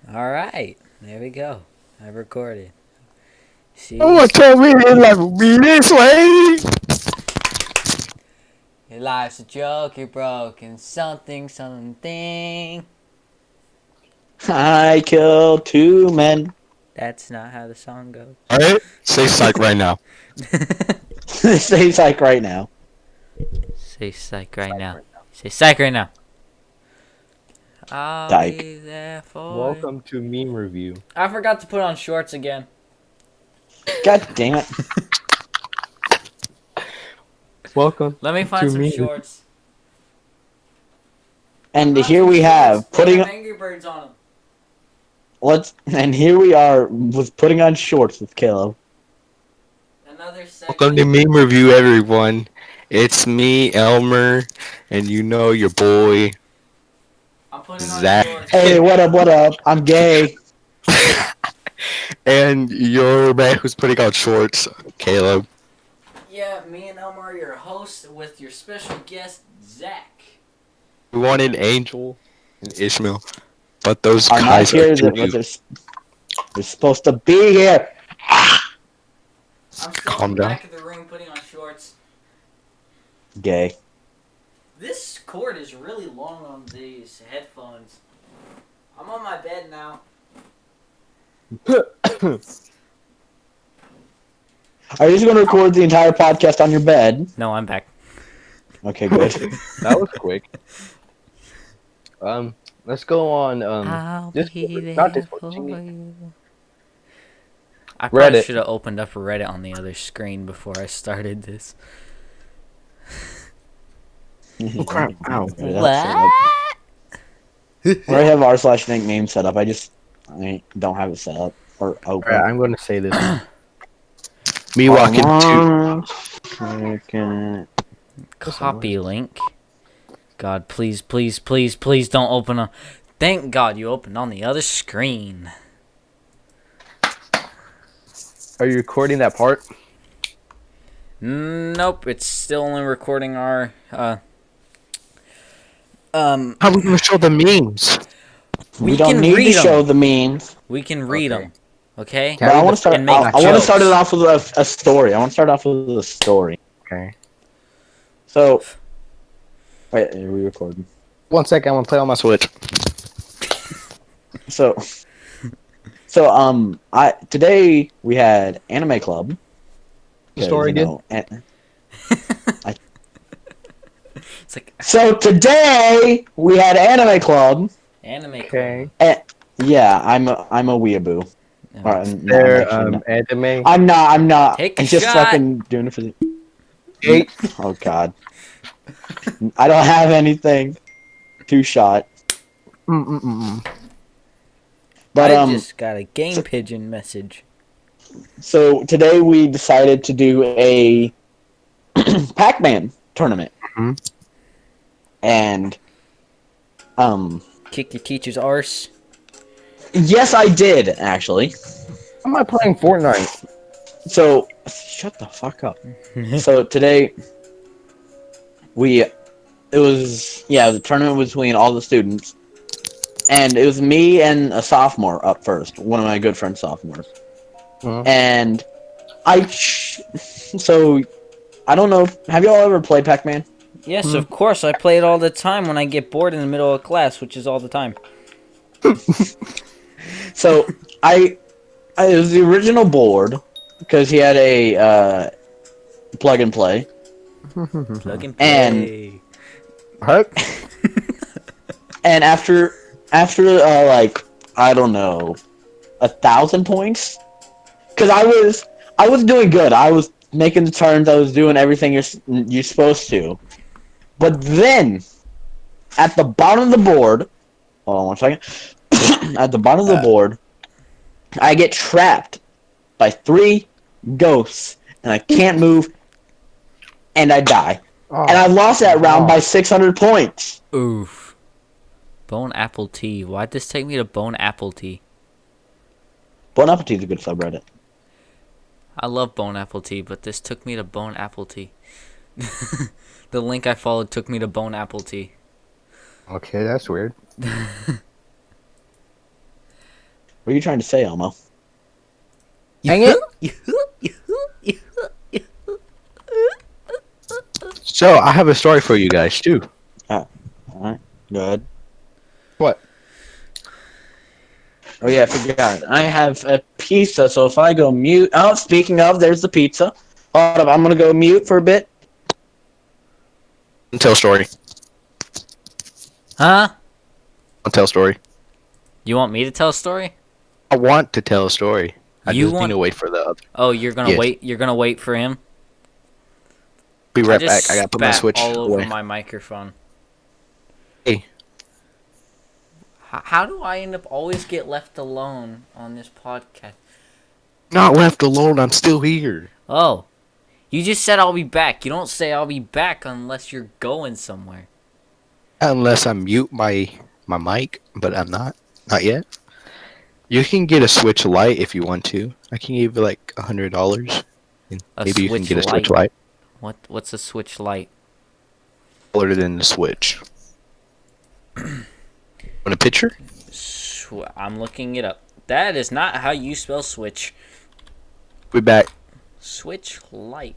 Alright, there we go. I recorded. Oh, See? tell me it like be this way. Your life's a joke, you're broken. Something. I killed two men. That's not how the song goes. All right, say psych right now. Say psych right now. Say psych right now. Say psych right now. I'll Dyke. be there for you. Welcome to meme review. I forgot to put on shorts again. God damn it. Welcome Let me to find some meme. shorts. And Found here some we have shorts. They putting have Angry Birds on them. and here we are with putting on shorts with Caleb. Another Welcome to segment. meme review, everyone. It's me, Elmer, and you know your boy I'm putting on Zach, shorts. Hey, what up, what up? I'm gay. and your man who's putting on shorts, Caleb. Yeah, me and Elmar are your hosts with your special guest, Zach. We wanted Angel and Ishmael, but those Are not guys are here, too but new. they're supposed to be here. I'm still in Calm the down. back of the room putting on shorts. Gay. This cord is really long on these headphones. I'm on my bed now. Are you just going to record the entire podcast on your bed? No, I'm back. Okay, good. That was quick. Let's go on. I'll Discord, be not there Discord. for Reddit. you. I probably Reddit. should have opened up Reddit on the other screen before I started this. Oh crap! Ow. What? I already have r/think name set up. I don't have it set up or All right, open. I'm going to say this. Me Hold walking to. on. Second. Copy link. God, please don't open a... Thank God you opened on the other screen. Are you recording that part? Nope, it's still only recording our, How are we going to show the memes? We we don't can need to read show them. the memes, We can read Okay. them, okay? Can but I I read want the to start. And make I want to start it jokes. off with a story. I want to start off with a story. Okay. So, wait, are we recording? 1 second, I'm going to play on my Switch. So, I today we had anime club. The story again? It's like So today we had anime club. anime Okay. And, yeah, I'm a weeaboo. club. Or, No. no, I'm Their actually not. anime. I'm not. I'm not. Take a I'm just shot. fucking doing it for the. 8. Oh God. I don't have anything. Two shot. Mm-mm-mm. But I just got a game so, pigeon message. so today we decided to do a Pac-Man tournament, Mhm. and Kick your teacher's arse. yes, I did actually. I'm not playing Fortnite. So shut the fuck up. So today it was the tournament between all the students, and it was me and a sophomore up first, one of my good friends sophomores, Mhm. and so I don't know. Have y'all ever played Pac-Man? Yes, of course. I play it all the time when I get bored in the middle of class, which is all the time. So it was the original board because he had a plug and play, Plug and and play. What? and after like I don't know 1,000 points, because I was doing good. I was making the turns. I was doing everything you're supposed to. But then at the bottom of the board, hold on one second. At the bottom of the board, I get trapped by 3 ghosts, and I can't move, and I die. And I Oh, lost that round no. by 600 points. Oof. Bone apple tea. Why'd this take me to bone apple tea? Bon Appetit is a good subreddit. I love bone apple tea, but this took me to bone apple tea. The link I followed took me to bone apple tea. Okay, that's weird. What are you trying to say, Elmo? Hang it. So I have a story for you guys too. All right, good. What? Oh yeah, I forgot. I have a pizza, so if I go mute. Oh, speaking of, there's the pizza. Hold up, I'm gonna go mute for a bit. Tell story. Huh? Tell story. You want me to tell a story? I want to tell a story. I You just need want? to wait for the other. Oh, you're gonna Yes. wait. You're gonna wait for him. Be I right just back. I gotta put my spat switch all over away. my microphone. Hey, How do I end up always get left alone on this podcast? not left alone. I'm still here. Oh, you just said I'll be back. You don't say I'll be back unless you're going somewhere. Unless I mute my mic, but I'm not. Not yet. You can get a Switch Lite if you want to. I can give you like $100, and A maybe you can Switch get a Switch Lite? Lite. What's a Switch Lite? Older than the Switch. Want a picture? I'm looking it up. That is not how you spell Switch. Be back. Switch Lite.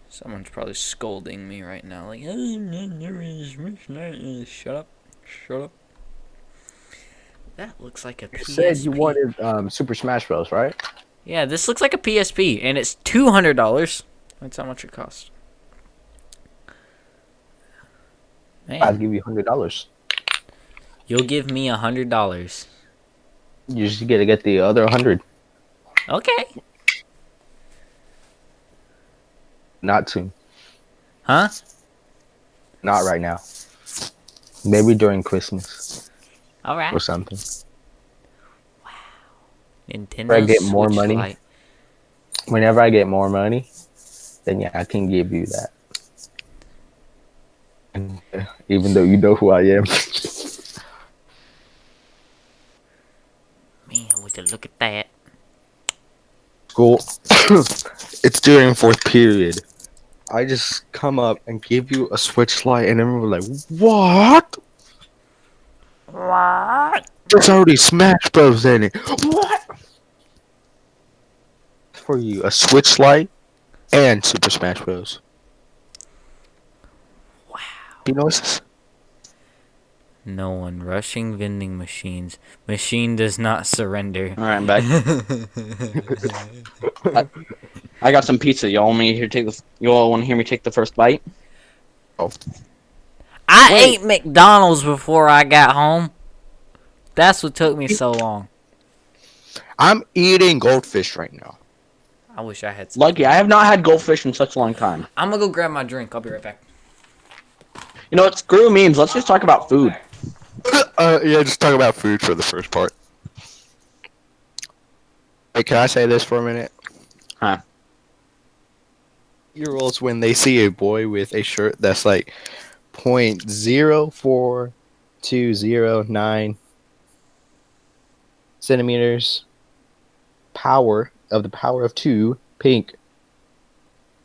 Someone's probably scolding me right now. Like, shut up. Shut up. That looks like a You PSP. said you wanted Super Smash Bros, right? Yeah, this looks like a PSP, and it's $200. That's how much it costs. I'd Man, give you $100. you'll give me $100. You just gotta get the other 100. Okay. Not soon. Huh? Not right now. Maybe during Christmas All right. or something. Nintendo Where I get more Switch money. Lite. Whenever I get more money, then yeah, I can give you that. And, even though you know who I am. Man, would you look at that? School. It's during fourth period. I just come up and give you a Switch Lite, and everyone was like, "What? What? There's already Smash Bros in it. What?" For you, a Switch Lite and Super Smash Bros. Wow. You know this? No one rushing vending machines. Machine does not surrender. All right, I'm back. I got some pizza. Y'all want me to take the? You all want to hear me take the first bite? Oh, I Wait. ate McDonald's before I got home. That's what took me so long. I'm eating goldfish right now. I wish I had some. Lucky, I have not had goldfish in such a long time. I'm gonna go grab my drink. I'll be right back. You know what? Screw memes. Let's just talk about food. Yeah, just talk about food for the first part. Hey, can I say this for a minute? Huh. Year-olds, when they see a boy with a shirt that's like 0.04209 centimeters power of 2 pink.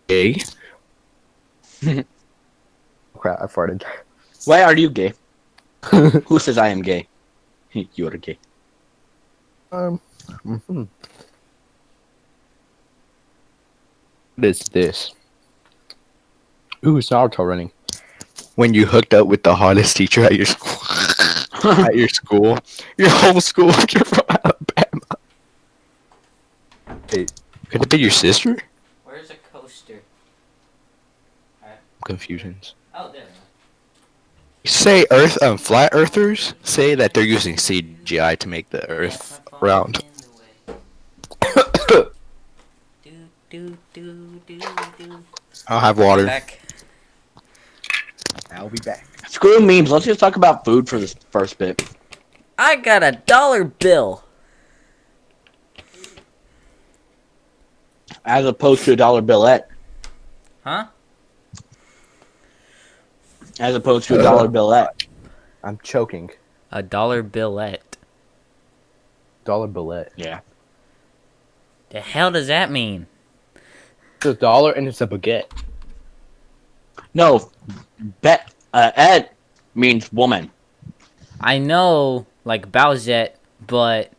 Gay. Crap, I farted. Why are you gay? Who says I am gay? You are gay. Mhm. What is this? Ooh, it's Naruto running. When you hooked up with the hottest teacher at your school, your whole school, you're from Alabama. Hey, could it be your sister? Where's a coaster? Confusions. Oh, there. Say flat earthers say that they're using CGI to make the Earth round. I'll have water. Back. I'll be back. Screw memes. Let's just talk about food for this first bit. I got a dollar bill. As opposed to a dollar billet. Huh? As opposed to a dollar billet. I'm choking. A dollar billet. Dollar billet. Yeah. The hell does that mean? It's a dollar and it's a baguette. No. Bet. Ed means woman. I know, like Bowsette, but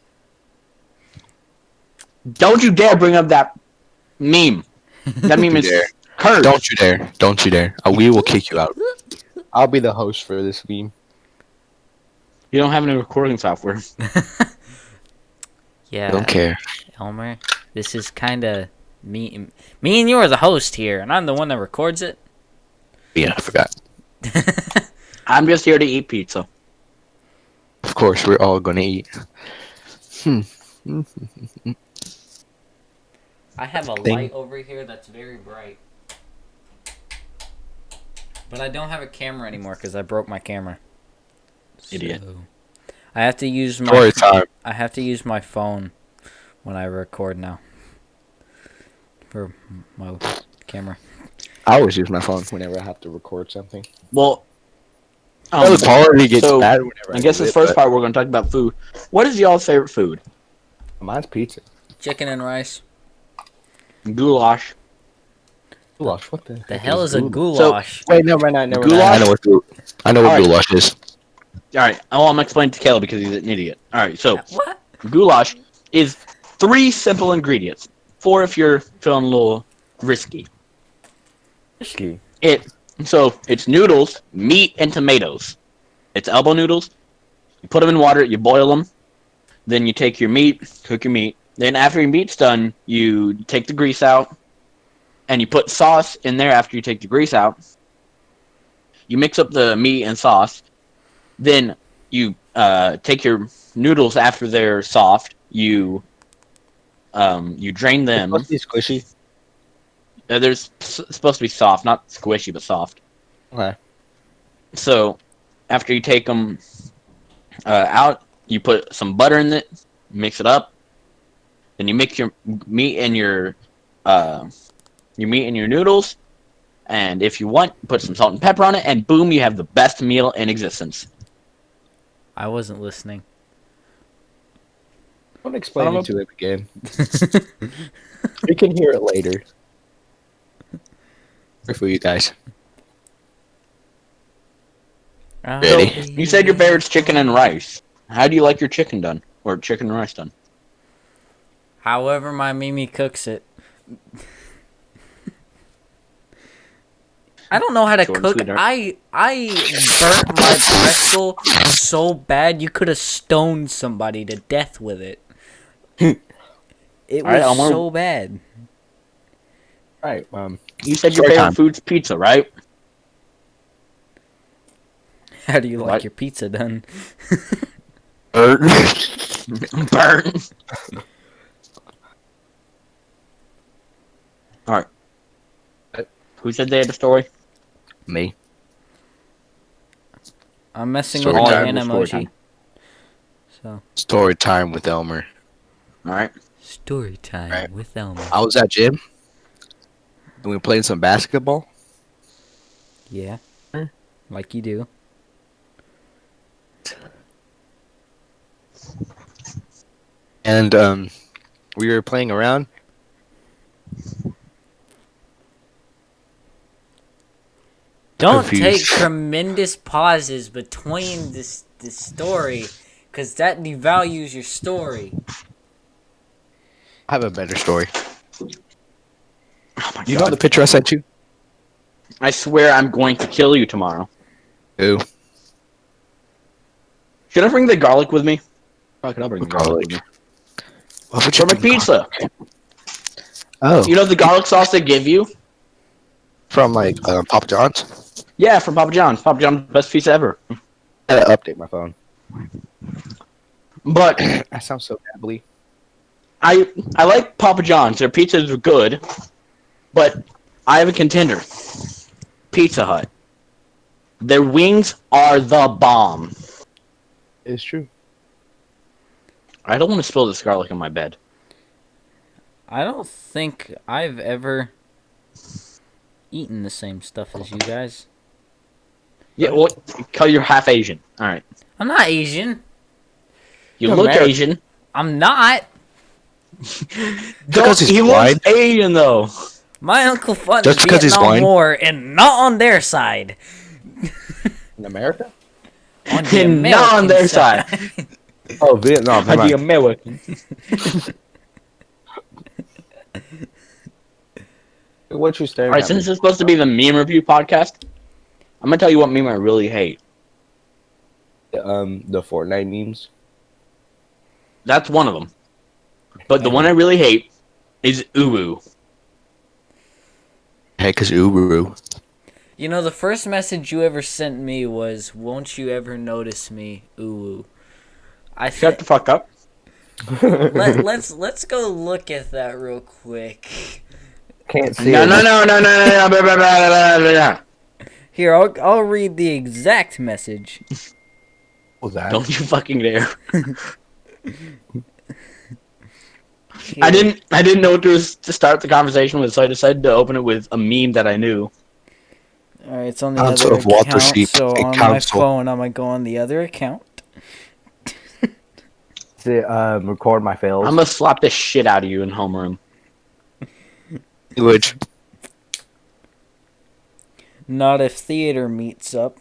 Don't you dare bring up that meme. That meme You is dare. cursed. Don't you dare. Don't you dare. We will kick you out. I'll be the host for this meme. You don't have any recording software. yeah, Don't care. Elmer, this is kind of me. Me and you are the host here, and I'm the one that records it. Yeah, I forgot. I'm just here to eat pizza. Of course, we're all gonna eat. I have a Thing. light over here that's very bright. But I don't have a camera anymore because I broke my camera. Idiot. So, I have to use Story time. I have to use my phone when I record now. For my camera. I always use my phone whenever I have to record something. Well, The quality gets so, bad whenever I guess do this it, first but part we're going to talk about food. What is y'all's favorite food? mine's pizza. Chicken and rice. Goulash. Goulash. What the The heck hell is a goulash? goulash? Wait, no, right now, no, Goulash? I know what I know what Alright. goulash is. Alright, I'm going to explain it to Caleb because he's an idiot. Alright, so, What? goulash is 3 simple ingredients. 4 if you're feeling a little risky. Risky. It's noodles, meat, and tomatoes. It's elbow noodles. You put them in water, you boil them. Then you take your meat, cook your meat. Then after your meat's done, you take the grease out. And you put sauce in there after you take the grease out. You mix up the meat and sauce. Then you take your noodles after they're soft. You drain them. It's supposed to be squishy. Supposed to be soft, not squishy, but soft. Okay. So, after you take them out, you put some butter in it, mix it up. Then you mix your meat and your noodles, and if you want, put some salt and pepper on it, and boom, you have the best meal in existence. I wasn't listening. Don't explain it to him again. We can hear it later. For you guys. Ready? You said your favorite's chicken and rice. How do you like your chicken done? Or chicken and rice done? However my Mimi cooks it. I don't know how to Short and cook. sweet, I burnt my pretzel so bad you could have stoned somebody to death with it. It was Alright, so bad. Alright, You said your Story favorite time. food's pizza, right? How do you like What? your pizza done? Burn. Alright. Who said they had a story? Me. I'm messing Story with my time. hand Story emoji. time. So Story time with Elmer. Alright. story time Right. with Elmer. I was at gym. And we were playing some basketball. Yeah, like you do. And we were playing around. Don't Confused. take tremendous pauses between this story, because that devalues your story. I have a better story. Oh my You God. know the picture I sent you? I swear I'm going to kill you tomorrow. Who? Should I bring the garlic with me? Fuck it, I'll bring the garlic with me. What would For my bring pizza. Oh, You know the garlic sauce they give you? from like Papa John's. Yeah, from Papa John's. Papa John's best pizza ever. I gotta update my phone. But I sound so babbly. I like Papa John's. Their pizzas are good. But I have a contender. Pizza Hut. Their wings are the bomb. It's true. I don't want to spill this garlic on my bed. I don't think I've ever eaten the same stuff as you guys. Yeah, well, because you're half Asian. Alright. I'm not Asian. You You're look American. Asian. I'm not. Because he's He blind. looks Asian, though. My Uncle fought Just in the because he's Vietnam blind? War and not on their side. In America? On the And not on American their side. Oh, Vietnam. Are Never the mind. Americans? What you staring Alright, at me? since it's supposed to be the meme review podcast, I'm gonna tell you what meme I really hate. The Fortnite memes. That's one of them. But the one I really hate is Uwu. Heck is Uberu. You know, the first message you ever sent me was, "Won't you ever notice me, ooh." Shut the fuck up. Let's go look at that real quick. Can't see No, it. no, no, no, no, no, no, blah, blah, blah, blah, blah. Here, I'll read the exact message. What was that? Don't you fucking dare. Here. I didn't know what to start the conversation with, so I decided to open it with a meme that I knew. All right, it's on the Council other of Walter account. Sheep So and on Council. my phone, I'm gonna go on the other account. Record my fails. I'm gonna slap the shit out of you in homeroom. Language. Not if theater meets up.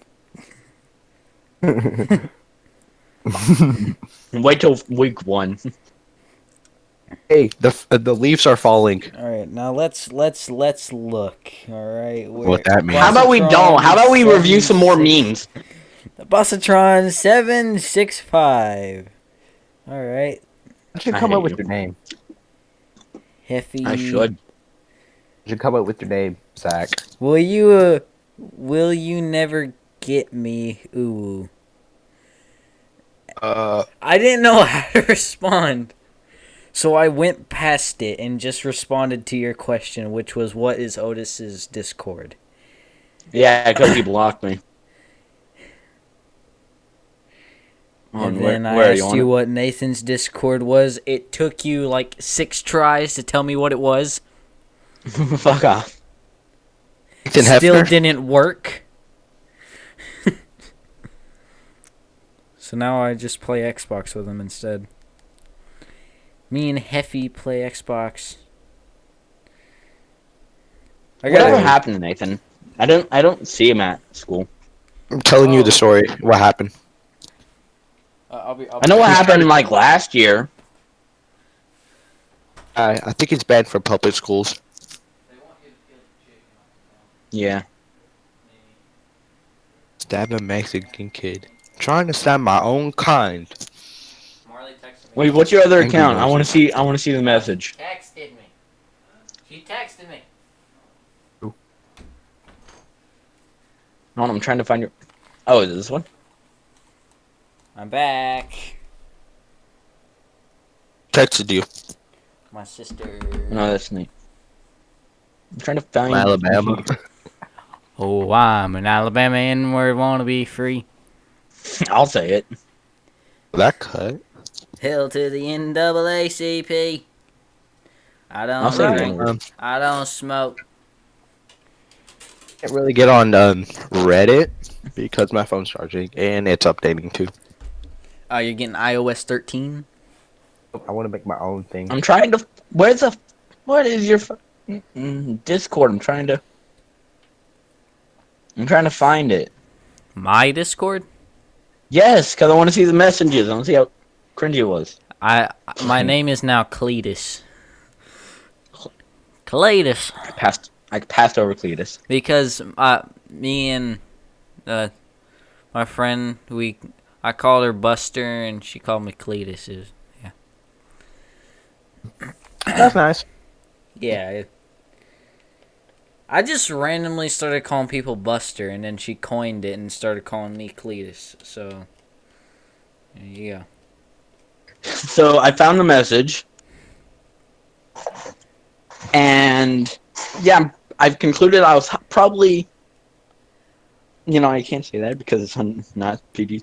Wait till week 1. Hey, the leaves are falling. All right, now let's look. All right, What that means? How about we don't? How about we review some more memes? The Bossatron 765. All right, You should I come hate up with you. your name. Heffy. I should. You should come up with your name, Zach. Will you never get me, ooh? I didn't know how to respond. So I went past it and just responded to your question, which was, what is Otis's Discord? Yeah, because he blocked me. And then I asked you what Nathan's Discord was. It took you like 6 tries to tell me what it was. Fuck off. Ethan Still Hefner? didn't work. So now I just play Xbox with him instead. Me and Heffy play Xbox. Whatever happened to Nathan? I don't see him at school. I'm telling you the story. What happened? I know what happened like last year. I think it's banned from public schools. Yeah. Stab a Mexican kid. Trying to stab my own kind. Wait, what's your other Angry account? I want Moses. to see the message. Texted me. She texted me. Hold on, I'm trying to find your. Oh, is it this one? I'm back. Texted you. My sister. No, that's me. I'm trying to find Alabama. Oh, I'm an Alabama N-word wanna be free. I'll say it. That cut. Hell to the NAACP. I I'll don't say drink. it. I don't smoke. Can't really get on Reddit because my phone's charging and it's updating too. Oh, you're getting iOS 13? I want to make my own thing. I'm trying to. Where's the? What is your Discord? I'm trying to find it. My Discord? Yes, because I want to see the messages. I want to see how cringy it was. My name is now Cletus. Cletus. I passed over Cletus. Because me and my friend, I called her Buster and she called me Cletus. Yeah. That's nice. Yeah. I just randomly started calling people Buster, and then she coined it and started calling me Cletus. So, yeah. So I found the message, and yeah, I've concluded I was probably. I can't say that because it's not PG.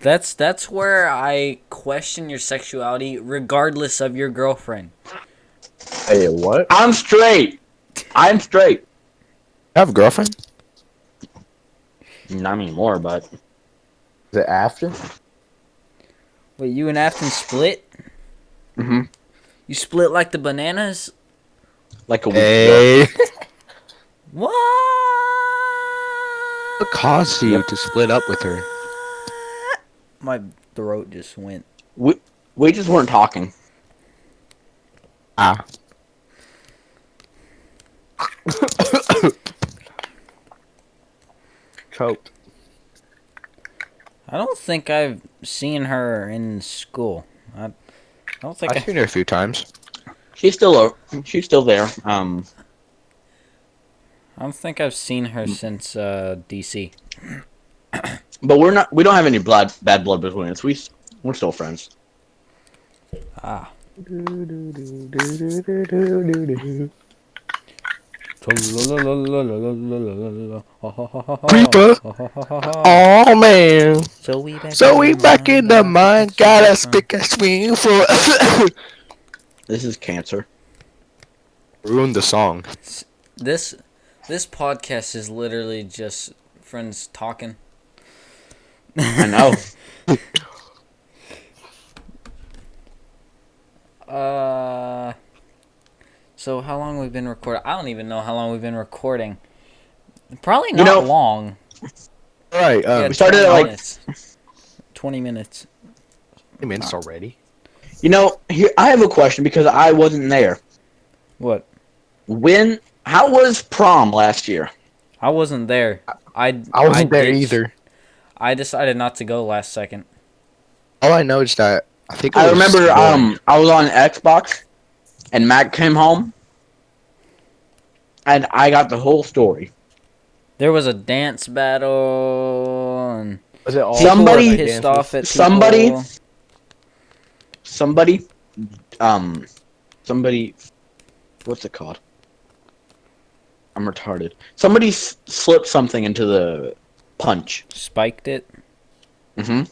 That's where I question your sexuality, regardless of your girlfriend. Hey, what? I'm straight. I'm straight. I have a girlfriend? Not anymore, but Is it after? Wait, you and Afton split? Mhm. You split like the bananas? like a week ago. Hey. What? What caused you to split up with her? My throat just went. We we just weren't talking. Ah. Choked. I don't think I've seen her in school. I don't think I've seen her a few times. She's still there. I don't think I've seen her since DC. But we don't have any bad blood between us. We're still friends. Ah. Creeper. Oh man. So we back So in the we back mine, in the gotta pick mine. a swing Gotta from. pick a swing for. This is cancer. Ruined the song. This this podcast is literally just friends talking. I know. So how long we've been recording? I don't even know how long we've been recording. Probably You not know- long. All right. Yeah, we started 20 at, like- minutes. 20 minutes. 20 minutes already. Here I have a question because I wasn't there. What? How was prom last year? I wasn't there. I wasn't there ditched- either. I decided not to go last second. All I know is that I think it I was remember boring. I was on Xbox and Matt came home and I got the whole story. There was a dance battle and Was it all Somebody- Fortnite pissed dances? off at people. Somebody somebody what's it called? I'm retarded. Somebody slipped something into the punch. Spiked it. Mhm.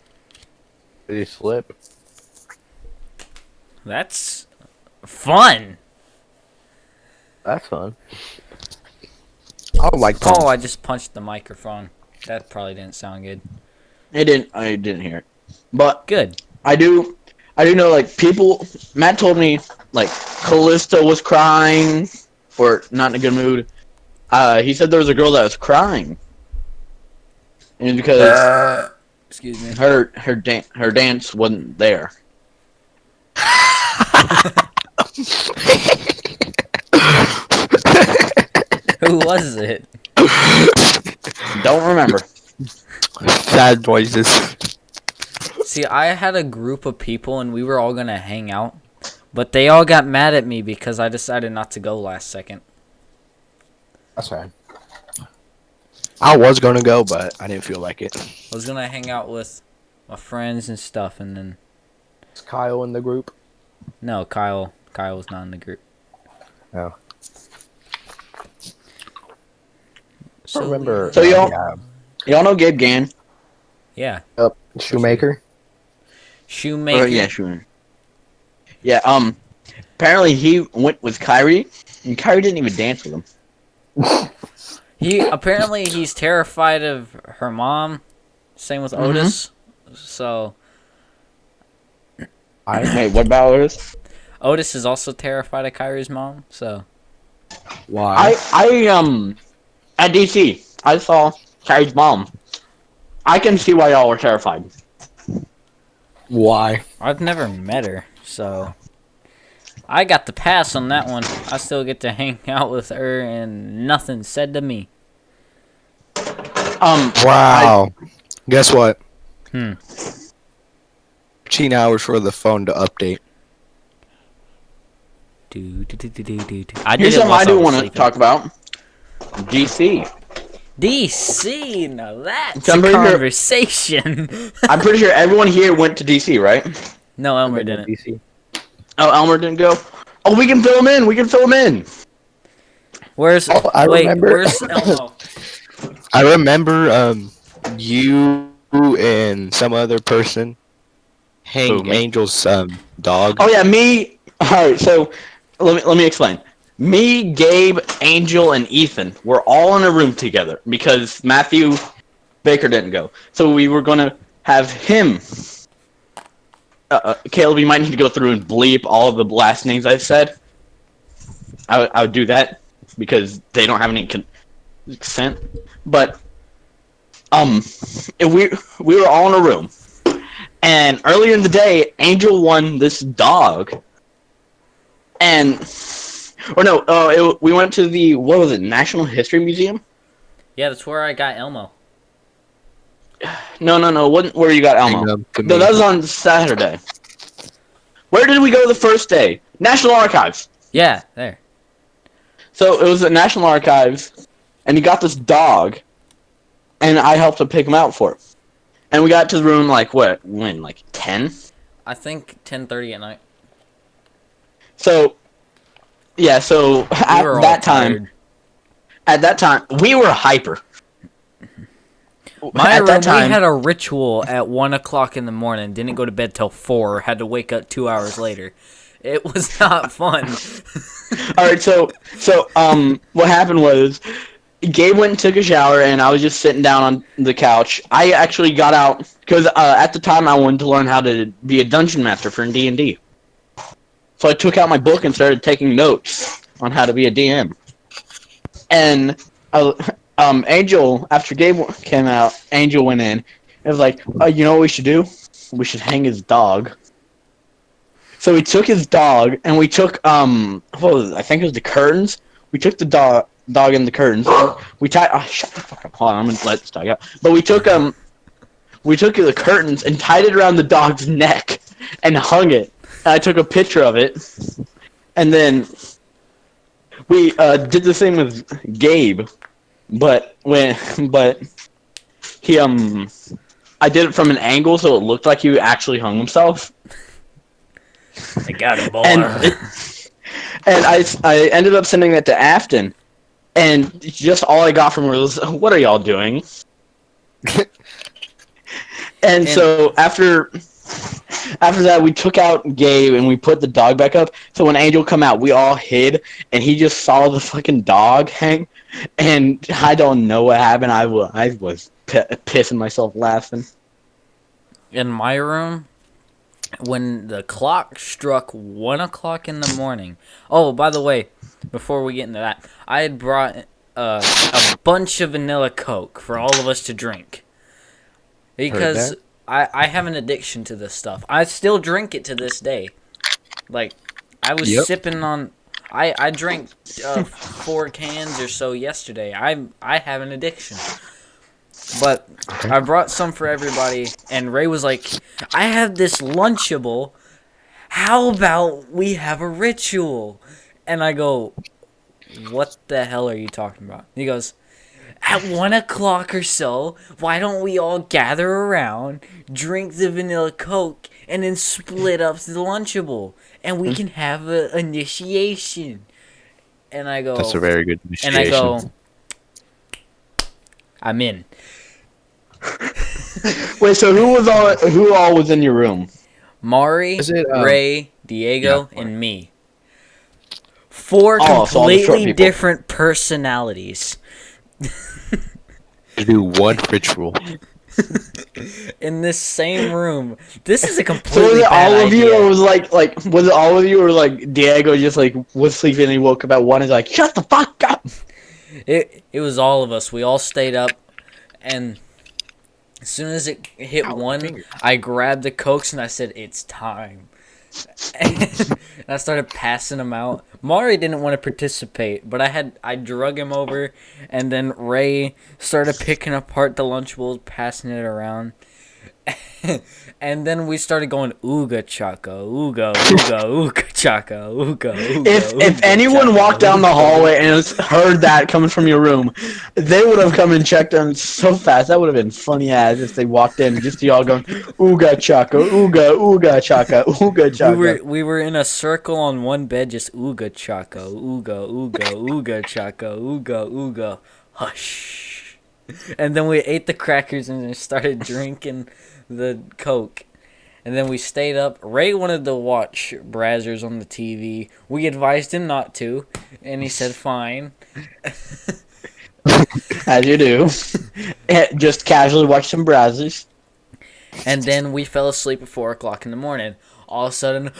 Did he slip? That's fun. That's fun. I would like prom. Oh, I just punched the microphone. That probably didn't sound good. I didn't hear it. But Good. I do know, like, people. Matt told me, like, Callista was crying or not in a good mood. He said there was a girl that was crying, and because Excuse me. her dance wasn't there. Who was it? Don't remember. Sad noises. See, I had a group of people and we were all gonna hang out, but they all got mad at me because I decided not to go last second. That's right. I was gonna go, but I didn't feel like it. I was gonna hang out with my friends and stuff, and then Is Kyle in the group? no, Kyle was not in the group. Oh. So I remember. So y'all know Gabe Gann? Yeah, Shoemaker. Shoemaker. Yeah, sure. Yeah. Apparently he went with Kyrie, and Kyrie didn't even dance with him. He's terrified of her mom. Same with Otis. So Hey, what about Otis? Otis is also terrified of Kyrie's mom. So Why? I at DC, I saw Kyrie's mom. I can see why y'all were terrified. Why? I've never met her, so I got the pass on that one. I still get to hang out with her, and nothing said to me. Wow. Guess what? 13 hours for the phone to update. I did Here's it something while I do was want to sleeping. talk about. DC. DC, now that's So I'm a pretty sure- conversation. I'm pretty sure everyone here went to DC, right? No, Elmer didn't. DC. Oh, Elmer didn't go. Oh, we can fill him in. We can fill him in. Where's Oh, I wait? remember. Where's Elmo? I remember you and some other person hang Who, me? Angel's dog. Oh yeah, me. All right, so let me explain. Me, Gabe, Angel, and Ethan were all in a room together because Matthew Baker didn't go. So we were gonna have him. Caleb, you might need to go through and bleep all of the last names I said. I would do that because they don't have any consent. But if we were all in a room, And earlier in the day, Angel won this dog. And, or no, we went to the, what was it, National History Museum? Yeah, that's where I got Elmo. No, wasn't where you got Bring Elmo. them to No, me. that was on Saturday. Where did we go the first day? National Archives. Yeah, there. So it was the National Archives, and he got this dog, and I helped him pick him out for him. And we got to the room like like 10? I think 10:30 at night. So yeah, so We were all tired. at that time we were hyper. My At room, that time, we had a ritual at 1 o'clock in the morning. Didn't go to bed till 4. Had to wake up 2 hours later. It was not fun. all right. What happened was Gabe went and took a shower, and I was just sitting down on the couch. I actually got out because at the time I wanted to learn how to be a dungeon master for D&D. So I took out my book and started taking notes on how to be a DM. And Angel, after Gabe came out, Angel went in. It was like, you know what we should do? We should hang his dog. So we took his dog, and we took what was it? I think it was the curtains. We took the dog and the curtains. We tied. Oh, shut the fuck up! Hold on, I'm gonna let this dog out. But we took the curtains and tied it around the dog's neck and hung it. And I took a picture of it, and then we did the same with Gabe, but he I did it from an angle so it looked like he actually hung himself. I got him, boy. And I ended up sending that to Afton, and just all I got from her was, "What are y'all doing?" and so after that, we took out Gabe and we put the dog back up. So when Angel come out, we all hid, and he just saw the fucking dog hang, and I don't know what happened. I was pissing myself laughing. In my room, when the clock struck 1 o'clock in the morning. Oh, by the way, before we get into that, I had brought a bunch of vanilla Coke for all of us to drink. Because I have an addiction to this stuff. I still drink it to this day. Like, I was sipping on... I drank 4 cans or so yesterday. I have an addiction. But I brought some for everybody, and Ray was like, I have this Lunchable. How about we have a ritual? And I go, what the hell are you talking about? He goes, at 1 o'clock or so, why don't we all gather around, drink the vanilla Coke, and then split up the Lunchable, and we can have an initiation. And I go... That's a very good initiation. And I go, I'm in. Wait, so who all was in your room? Mari, Ray, Diego, yeah, and me. 4 completely different personalities. To do one ritual. In this same room. This is a completely so bad all of idea. you, or was was it all of you, or like Diego just like was sleeping and he woke up at 1 and like, shut the fuck up? It was all of us. We all stayed up, and as soon as it hit 1, I grabbed the Cokes and I said, it's time. And I started passing them out. Mari didn't want to participate, but I drug him over, and then Ray started picking apart the Lunchables, passing it around. And then we started going ooga chaka, ooga, ooga, ooga chaka, ooga, ooga. If anyone walked down the hallway and heard that coming from your room, they would have come and checked on so fast. That would have been funny as if they walked in just y'all going ooga chaka, ooga, ooga chaka, ooga chaka. We were in a circle on one bed, just ooga chaka, ooga, ooga, ooga chaka, ooga, ooga, hush. And then we ate the crackers and then started drinking the Coke. And then we stayed up. Ray wanted to watch Brazzers on the TV. We advised him not to, and he said fine. As you do. Just casually watch some Brazzers. And then we fell asleep at 4 o'clock in the morning. All of a sudden,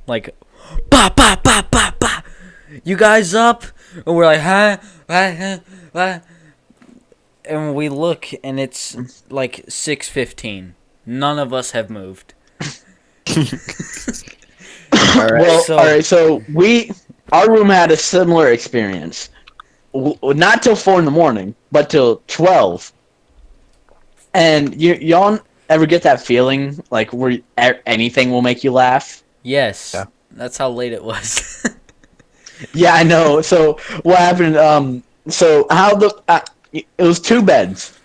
like, bah, bah, bah, bah, bah. You guys up? And we're like, huh? And we look, and it's like 6:15. None of us have moved. All right. Well, So- all right. So our room had a similar experience. Not till 4 in the morning, but till 12. And y'all ever get that feeling like where anything will make you laugh? Yes, Yeah. that's how late it was. Yeah, I know. So what happened? So how it was 2 beds,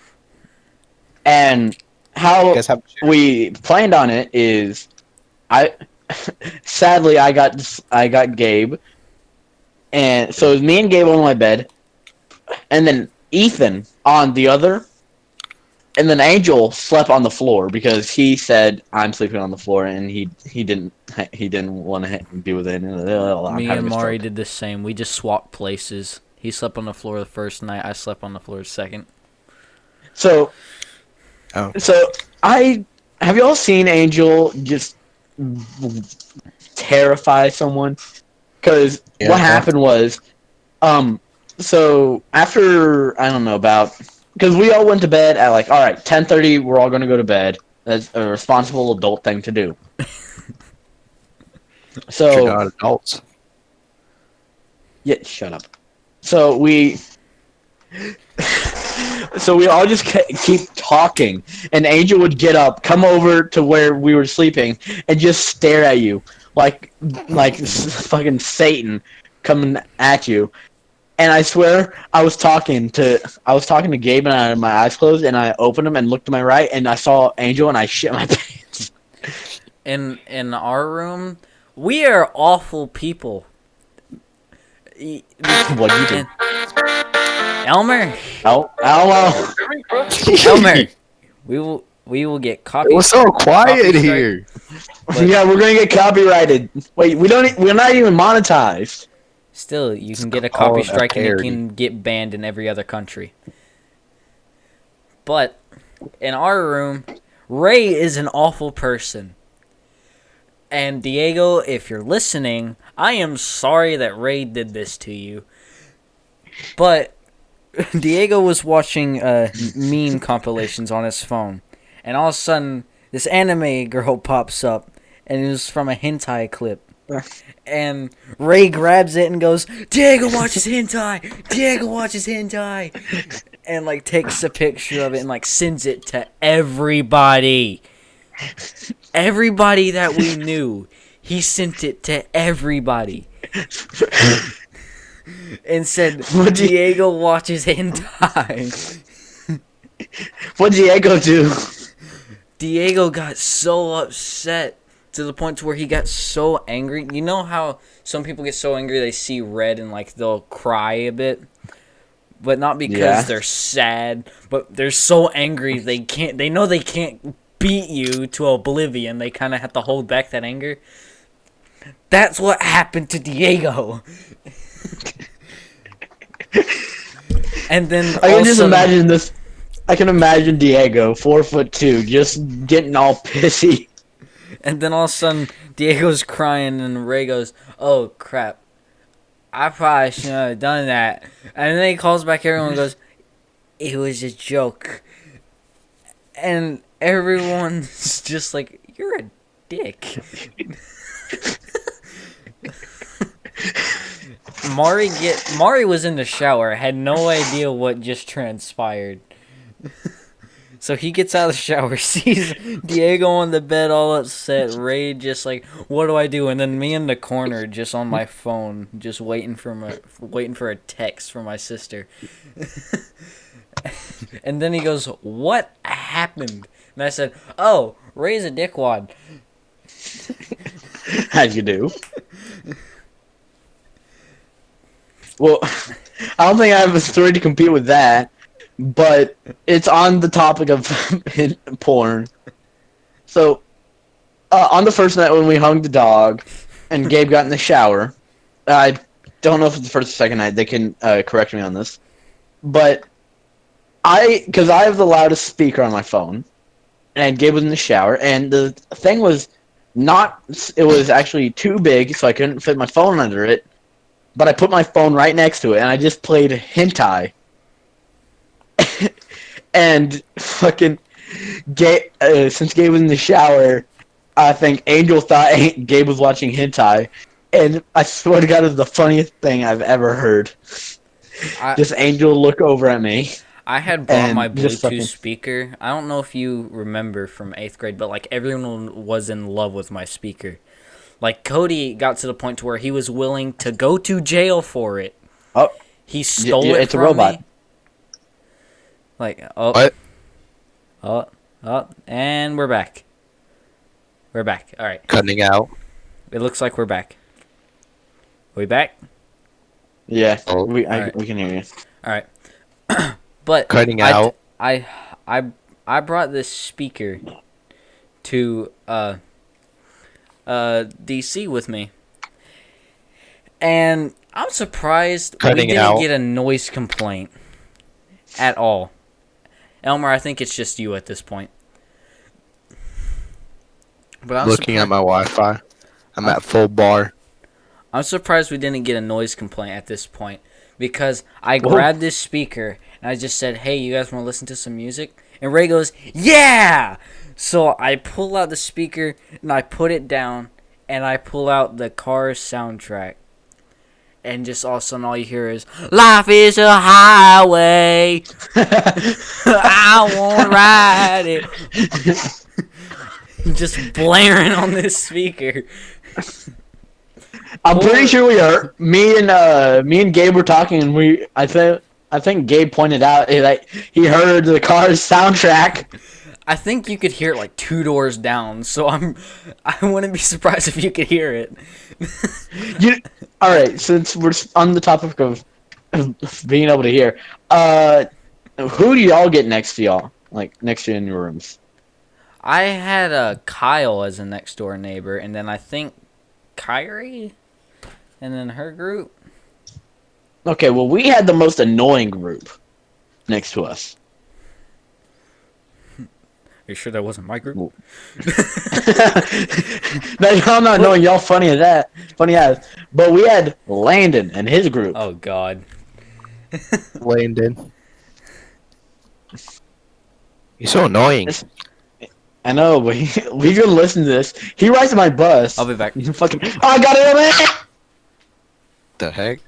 and You how guys have we planned on it is, I sadly I got Gabe, and so it was me and Gabe on my bed, and then Ethan on the other, and then Angel slept on the floor because he said I'm sleeping on the floor, and he didn't want to be with it. I'm Me having and a Mari stroke. did the same. We just swapped places. He slept on the floor the first night. I slept on the floor the second. So Oh. so I have you all seen Angel just terrify someone? Because what Yeah. happened was, um, so after I don't know about, because we all went to bed at like, all right, 10:30, we're all gonna go to bed. That's a responsible adult thing to do. But you're So not adults. yeah, shut up. So we. So we all just keep talking, and Angel would get up, come over to where we were sleeping, and just stare at you like fucking Satan coming at you. And I swear, I was talking to Gabe, and I had my eyes closed, and I opened them and looked to my right, and I saw Angel, and I shit my pants. In our room, we are awful people. What'd you do? And Elmer, Elmo. Elmer, we will get It was so quiet copy strike. here. But Yeah, we're gonna get copyrighted. Wait, we're not even monetized. still, you can get a called copy a strike and it parody. can get banned in every other country. But in our room, Ray is an awful person. And Diego, if you're listening, I am sorry that Ray did this to you. But Diego was watching meme compilations on his phone, and all of a sudden, this anime girl pops up, and it was from a hentai clip. And Ray grabs it and goes, "Diego watches hentai! Diego watches hentai!" And like takes a picture of it and like sends it to everybody. Everybody that we knew. He sent it to everybody. And said, What do you- Diego watches hentai. What'd Diego do? Diego got so upset to the point to where he got so angry. You know how some people get so angry they see red and like they'll cry a bit? But not because Yeah. they're sad, but they're so angry they know they can't beat you to oblivion. They kind of have to hold back that anger. That's what happened to Diego. And then I all can of a just sudden- imagine this. I can imagine Diego, 4'2", just getting all pissy. And then all of a sudden, Diego's crying, and Ray goes, "Oh crap, I probably shouldn't have done that." And then he calls back everyone and goes, "It was a joke." And everyone's just like, "You're a dick." Mari was in the shower, had no idea what just transpired. So he gets out of the shower, sees Diego on the bed all upset, Ray just like, "What do I do?" And then me in the corner just on my phone, just waiting for a text from my sister. And then he goes, "What happened?" And I said, "Oh, Ray's a dickwad." As you do. Well, I don't think I have a story to compete with that, but it's on the topic of porn. So, on the first night when we hung the dog, and Gabe got in the shower, I don't know if it's the first or second night. They can correct me on this, but because I have the loudest speaker on my phone, and Gabe was in the shower, and the thing was not. It was actually too big, so I couldn't fit my phone under it. But I put my phone right next to it, and I just played hentai. And fucking Since Gabe was in the shower, I think Angel thought Gabe was watching hentai, and I swear to God, it's the funniest thing I've ever heard. I Just Angel look over at me I had brought my and just Bluetooth fucking. speaker. I don't know if you remember from 8th grade, but like everyone was in love with my speaker. Like Cody got to the point to where he was willing to go to jail for it. Oh, He stole it it's a from robot. me. Like, oh, What? oh, oh, and we're back. We're back. All right. Cutting out. It looks like we're back. We back? Yeah, Oh. Alright. we can hear you. All right. But Cutting out. I brought this speaker to DC with me. And I'm surprised we Cutting didn't out. get a noise complaint at all. Elmer, I think it's just you at this point. But Looking at my Wi-Fi. I'm at full bar. I'm surprised we didn't get a noise complaint at this point because I Whoa. grabbed this speaker and I just said, "Hey, you guys want to listen to some music?" And Ray goes, "Yeah!" So I pull out the speaker and I put it down and I pull out the Cars soundtrack. And just all of a sudden all you hear is, "Life is a highway. I want to ride it." Just blaring on this speaker. I'm pretty sure we are. Me and Gabe were talking, and I think Gabe pointed out like he heard the Cars soundtrack. I think you could hear it like 2 doors down, so I wouldn't be surprised if you could hear it. All right, since we're on the topic of being able to hear, who do y'all get next to y'all? Like next to you in your rooms? I had Kyle as a next door neighbor, and then I think Kyrie, and then her group. Okay, well we had the most annoying group next to us. Are you sure that wasn't my group? No, y'all not knowing y'all funny as that, funny as. But we had Landon and his group. Oh God. Landon. You're so annoying. I know, but we could listen to this. He rides my bus. I'll be back. Fucking, oh, I got it, man! The heck?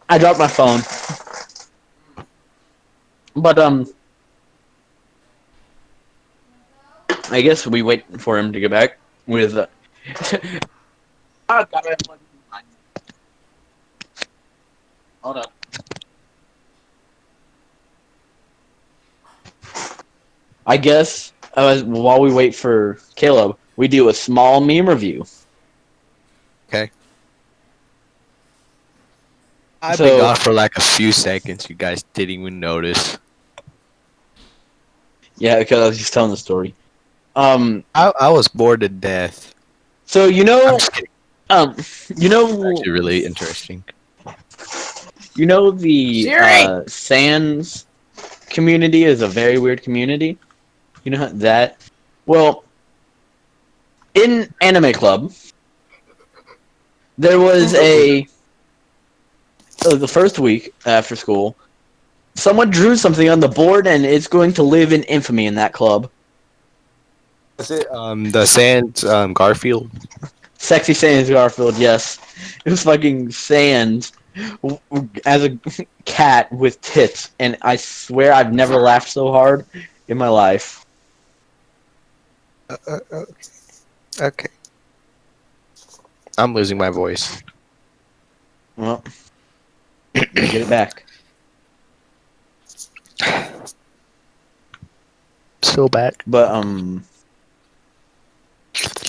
I dropped my phone. But I guess we wait for him to get back with. I got it. Hold up. I guess while we wait for Caleb, we do a small meme review. Okay. I've So- been gone for like a few seconds. You guys didn't even notice. Yeah, because I was just telling the story. I was bored to death. So you I'm know, just kidding. you know, It's actually really interesting. the Siri! Sans community is a very weird community. You know that? Well, in Anime Club, there was the first week after school, someone drew something on the board, and it's going to live in infamy in that club. Was it the Sans Garfield? Sexy Sans Garfield, yes. It was fucking Sans as a cat with tits, and I swear I've never laughed so hard in my life. Okay. I'm losing my voice. Well, get it back. Still back. But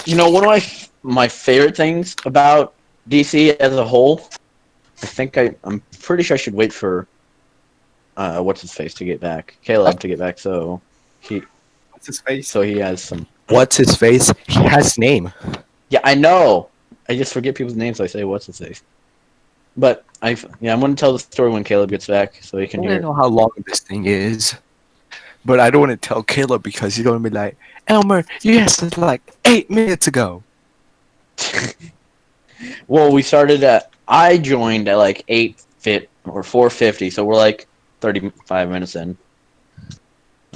you know, one of my favorite things about DC as a whole, I think I'm pretty sure I should wait for what's his face to get back, Caleb to get back, so What's his face? he has some. What's his face? He has name. Yeah, I know. I just forget people's names, so I say what's his face. But I'm going to tell the story when Caleb gets back, so he I can don't hear. know how long this thing is, but I don't want to tell Caleb because he's gonna be like, Elmer, you asked like 8 minutes ago. Well, I joined at like 8 or 4:50, so we're like 35 minutes in.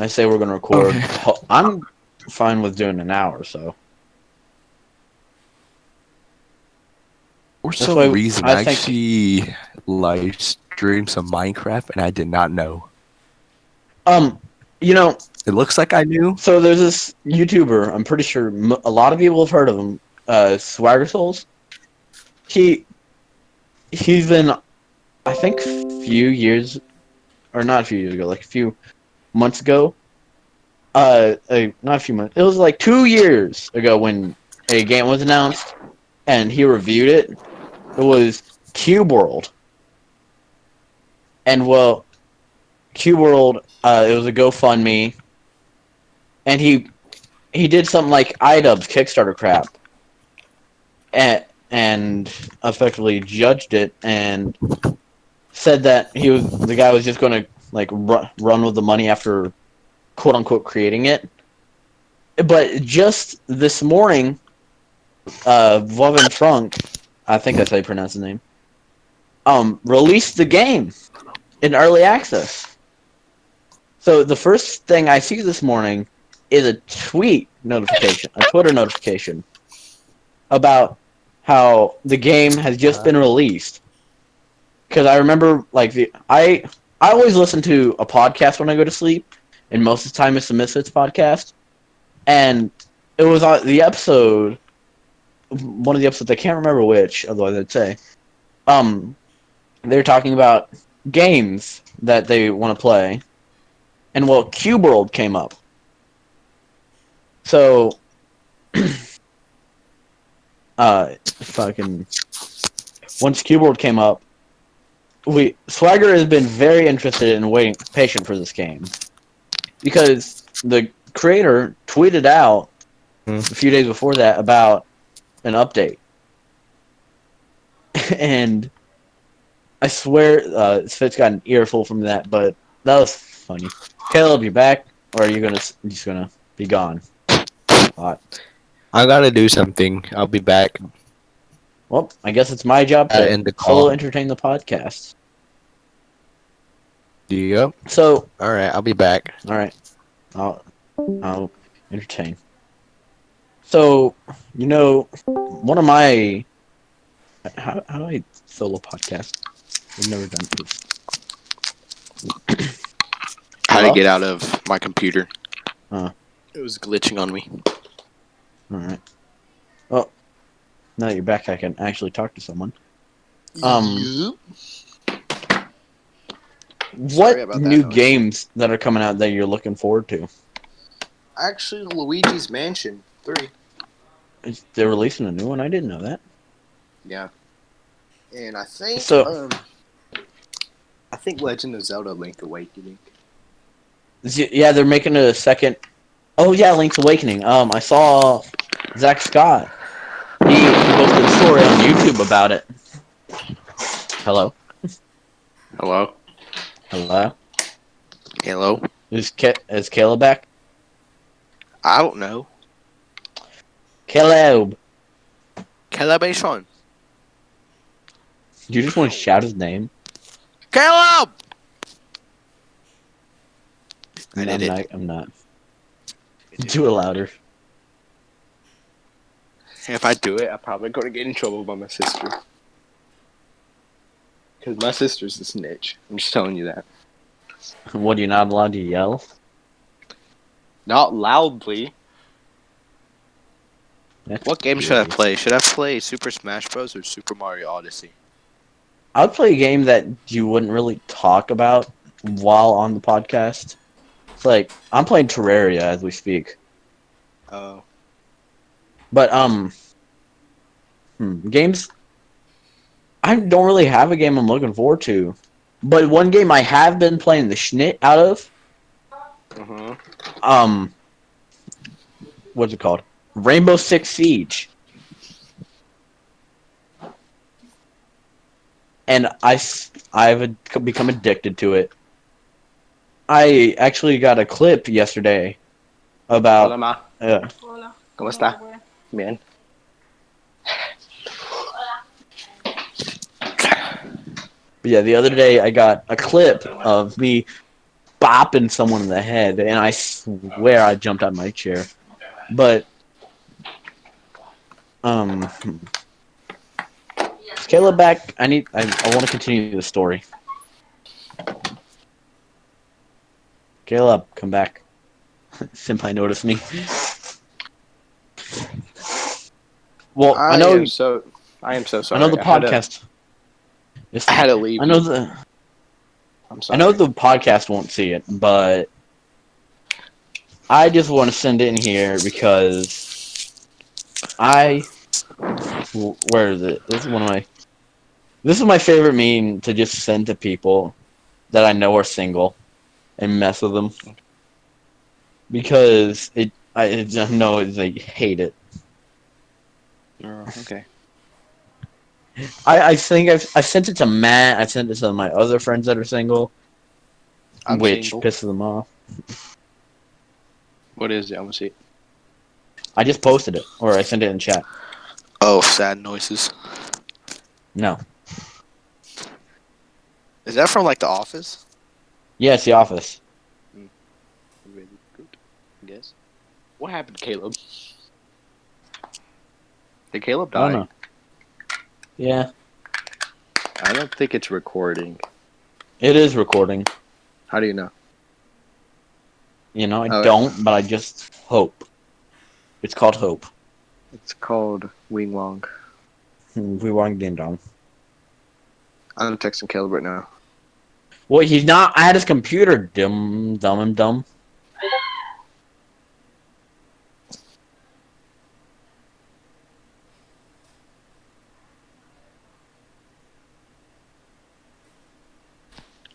I say we're gonna record. Okay. I'm fine with doing an hour, so For that's some why reason, I I think. actually live streamed some Minecraft, and I did not know. Um, you know, It looks like I knew. so there's this YouTuber. I'm pretty sure a lot of people have heard of him. Swagger Souls. He he's been, I think, few years or not a few years ago, like a few months ago. Not a few months. It was like 2 years ago when a game was announced, and he reviewed it. It was Cube World, and well, Cube World. It was a GoFundMe, and he did something like iDubbbz Kickstarter crap, and effectively judged it and said that the guy was just going to like run with the money after quote unquote creating it. But just this morning, Vovin Trunk, I think that's how you pronounce his name, released the game in early access. So the first thing I see this morning is a Twitter notification about how the game has just been released. Because I remember, like I always listen to a podcast when I go to sleep, and most of the time it's the Misfits podcast, and it was on the episode, one of the episodes I can't remember which, otherwise I'd say, um, they were talking about games that they want to play, and well, Cube World came up, so fucking once Cube World came up, we Swagger has been very interested in waiting, patient for this game because the creator tweeted out a few days before that about an update, and I swear Svit's got an earful from that, but that was funny. Caleb, you back, or are you just gonna be gone? Hot. I gotta do something. I'll be back. Well, I guess it's my job to End the solo call. entertain the podcast. Yep. So, All right. I'll be back. all right, I'll I'll entertain. So, one of my how do I solo podcast? I've never done this. I had to Hello? get out of my computer. Oh, It was glitching on me. all right. Well, now that you're back, I can actually talk to someone. What Sorry about that new noise. games that are coming out that you're looking forward to? Actually, Luigi's Mansion 3. They're releasing a new one. I didn't know that. Yeah. And I think So, Legend of Zelda Link Awakening. yeah, they're making a second. Oh yeah, Link's Awakening. I saw Zach Scott. He posted a story on YouTube about it. Hello, Hello? hello. Hello? Is Caleb back? I don't know. Caleb. Calibration. Do you just want to shout his name? Caleb! I No, did it. I'm not. Do it louder. If I do it, I'm probably going to get in trouble by my sister. Because my sister's a snitch. I'm just telling you that. What, are you not allowed to yell? Not loudly. That's What game should I weird. play? Should I play Super Smash Bros. Or Super Mario Odyssey? I would play a game that you wouldn't really talk about while on the podcast. It's like I'm playing Terraria as we speak, Oh. but games. I don't really have a game I'm looking forward to, but one game I have been playing the schnit out of. Uh-huh. What's it called? Rainbow Six Siege. And I've become addicted to it. I actually got a clip yesterday Hola, about ma. Hola. ¿Cómo está? Bien. yeah, the other day I got a clip of me bopping someone in the head, and I swear I jumped out of my chair. But is Caleb back? I want to continue the story. Caleb, come back. Senpai noticed me. Well, I am so I know sorry. the podcast. It's I fine. had to leave I know you. the I'm I know sorry. the podcast won't see it, but I just want to send it in here because where is it? This is my favorite meme to just send to people that I know are single and mess with them because I just know they hate it. Okay. I think I sent it to Matt. I sent it to my other friends that are single, I'm which single. pisses them off. What is it? I'm gonna see. I just posted it or I sent it in chat. Oh, sad noises. No, Is that from like The Office? yeah, it's The Office. Really good. I guess. What happened to Caleb? Did Caleb I don't die? know. Yeah, I don't think it's recording. it is recording. How do you know? You know, I Oh, don't, but I just hope. It's called hope. it's called Wing Wong. We want ding dong. I'm texting Caleb right now. Well, he's not at his computer, dumb.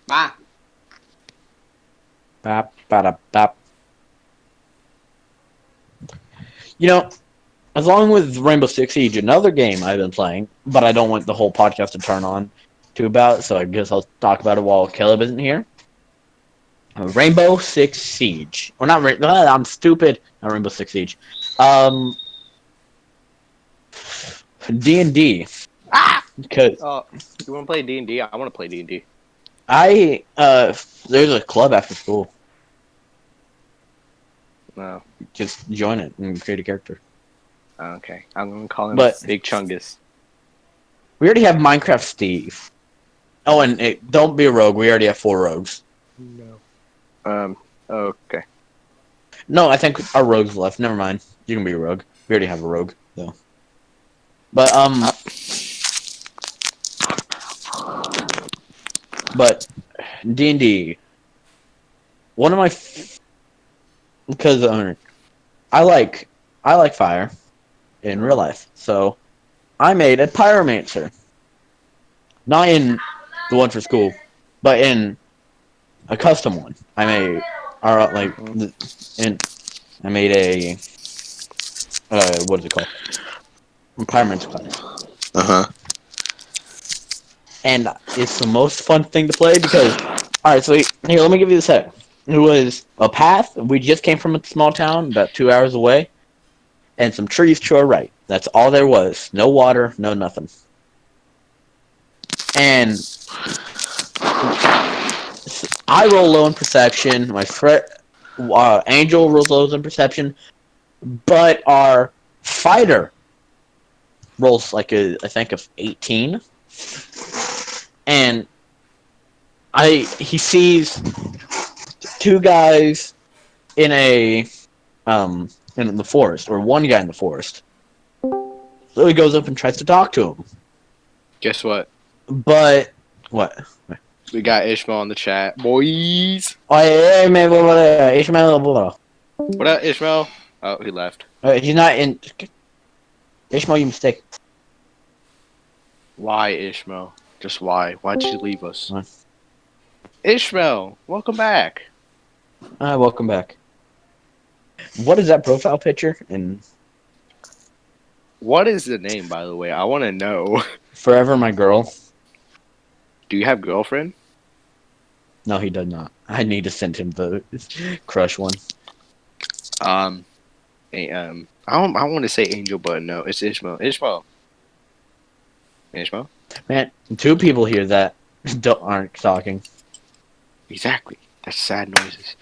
Ma. Bap, bada, bap. You know, along with Rainbow Six Siege, another game I've been playing, but I don't want the whole podcast to turn on to about, so I guess I'll talk about it while Caleb isn't here. Rainbow Six Siege. Or not, I'm stupid. Not Rainbow Six Siege. D&D. Ah! Because You want to play D&D? I want to play D&D. there's a club after school. No. Just join it and create a character. Okay. I'm going to call him But Big Chungus. we already have Minecraft Steve. Oh, and don't be a rogue. We already have 4 rogues. No. Okay. No, I think our rogues left. Never mind. You can be a rogue. We already have a rogue, though. But but D&D. One of my because I like fire in real life, so I made a pyromancer. Not in the one for school, but in a custom one. I made I made a what is it called? Pyromancer class. Uh-huh. And it's the most fun thing to play because, all right, so here, let me give you the set. It was a path. We just came from a small town about 2 hours away, and some trees to our right. That's all there was. No water, no nothing. And I roll low in perception. My Angel rolls low in perception, but our fighter rolls like I think of 18, and he sees 2 guys in a in the forest, or 1 guy in the forest. So he goes up and tries to talk to him. Guess what? But what? We got Ishmael in the chat. Boys! Oh, hey, man, blah, blah, blah, Ishmael, blah, blah. What up, Ishmael? Oh, he left. He's not in. Ishmael, you mistake. Why, Ishmael? Just why? Why'd you leave us? What? Ishmael, welcome back. Welcome back. What is that profile picture? And What is the name, by the way? I want to know. Forever My Girl. Do you have girlfriend? No, he does not. I need to send him the crush one. I want to say Angel, but no, it's Ishmael. Ishmael. Man, 2 people here that aren't talking. Exactly. That's sad noises.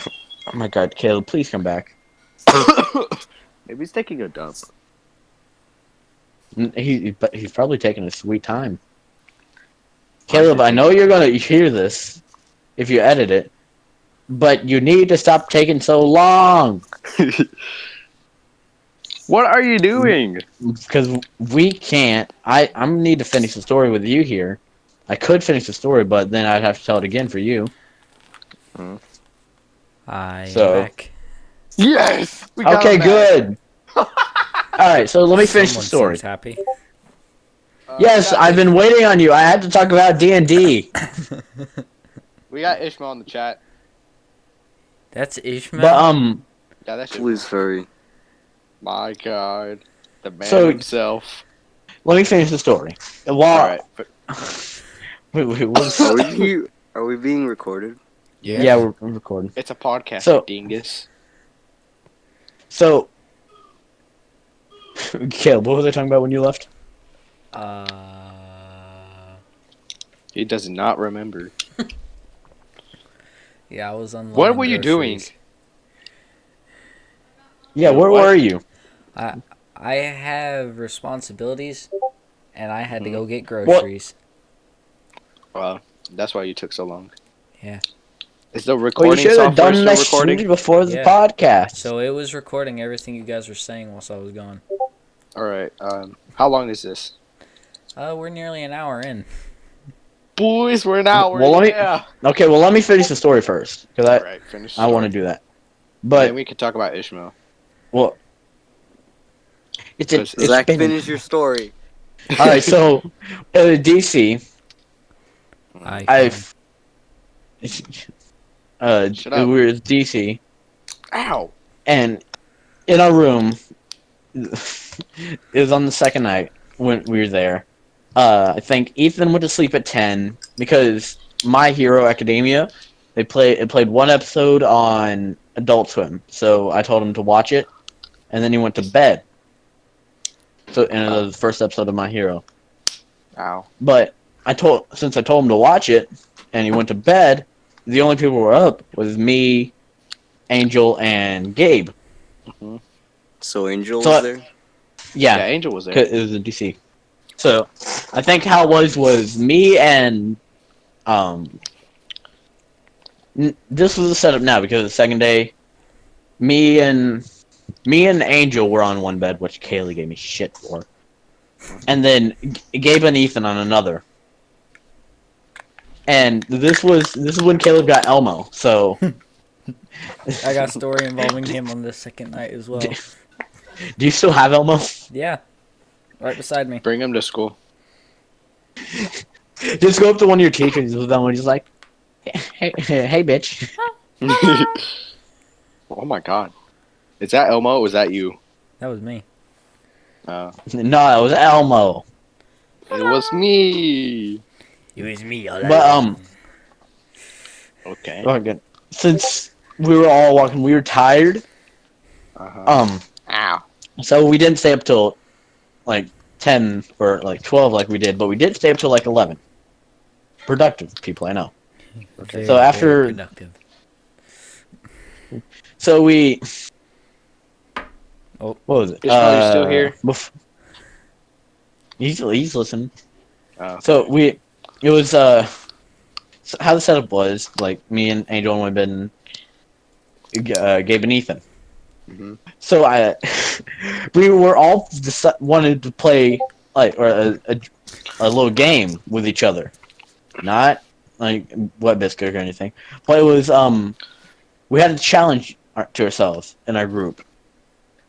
Oh my god, Caleb, please come back. Maybe he's taking a dump. But he's probably taking a sweet time. Why is Caleb, he I know taking you're a gonna hear this if you edit it, but you need to stop taking so long dump? What are you doing? because we can't. I'm gonna need to finish the story with you here. I could finish the story, but then I'd have to tell it again for you. I am So back. Yes, we got okay, him back. good. All right, so let me finish the Someone story. seems happy. Yes, I've been waiting on you. I had to talk about D&D. We got Ishmael in the chat. That's Ishmael. But Yeah, that's Ishmael. Please hurry. My God, the man So- himself. let me finish the story. All While right. wait, what Are was are we being recorded? yeah, we're recording. It's a podcast, So- you dingus. So, Caleb, what was I talking about when you left? He does not remember. Yeah, I was unloading. What were you doing? groceries. Yeah, Wait, where what? were you? I have responsibilities, and I had to go get What? groceries. Well, that's why you took so long. Yeah. Is the Well, you recording should have software done still that recording? shit before the Yeah. podcast. So it was recording everything you guys were saying whilst I was gone. All right. How long is this? We're nearly an hour in. Boys, we're an hour. Well, let me- yeah. Okay, well, let me finish the story first because All right, finish. I want to do that. But But then we can talk about Ishmael. well, it's Zach, been finish your story. all right. So, DC, I I've Shut up. we were at DC, Ow. and in our room, it was on the second night when we were there. I think Ethan went to sleep at 10 because My Hero Academia, it played one episode on Adult Swim, so I told him to watch it, and then he went to bed. So, and it was the first episode of My Hero. Ow. But since I told him to watch it, and he went to bed, the only people who were up was me, Angel, and Gabe. So Angel So was there? Yeah, Yeah, Angel was there. 'cause it was in DC. So I think how it was me and this was the setup now because the second day, me and Angel were on one bed, which Kaylee gave me shit for, and then Gabe and Ethan on another. And this is when Caleb got Elmo. So I got a story involving him on the second night as well. do you still have Elmo? Yeah. Right beside me. Bring him to school. Just go up to one of your teachers with Elmo and just like, hey, bitch. Oh my God. Is that Elmo? Or was that you? That was me. No, it was Elmo. It was me. It was me. But Okay. oh, good. Since we were all walking, we were tired. Uh-huh. Ow. So we didn't stay up till like 10 or like 12 like we did, but we did stay up till like 11. Productive people, I know. Okay. So after- very productive. So we. Oh. What was it? Ishmael, you still here? He's listening. Oh, So it was so how the setup was like me and Angel and been Gabe and Ethan. Mhm. So we were all wanted to play like or a little game with each other, not like Wet Biscuit or anything. But it was we had a challenge to ourselves in our group.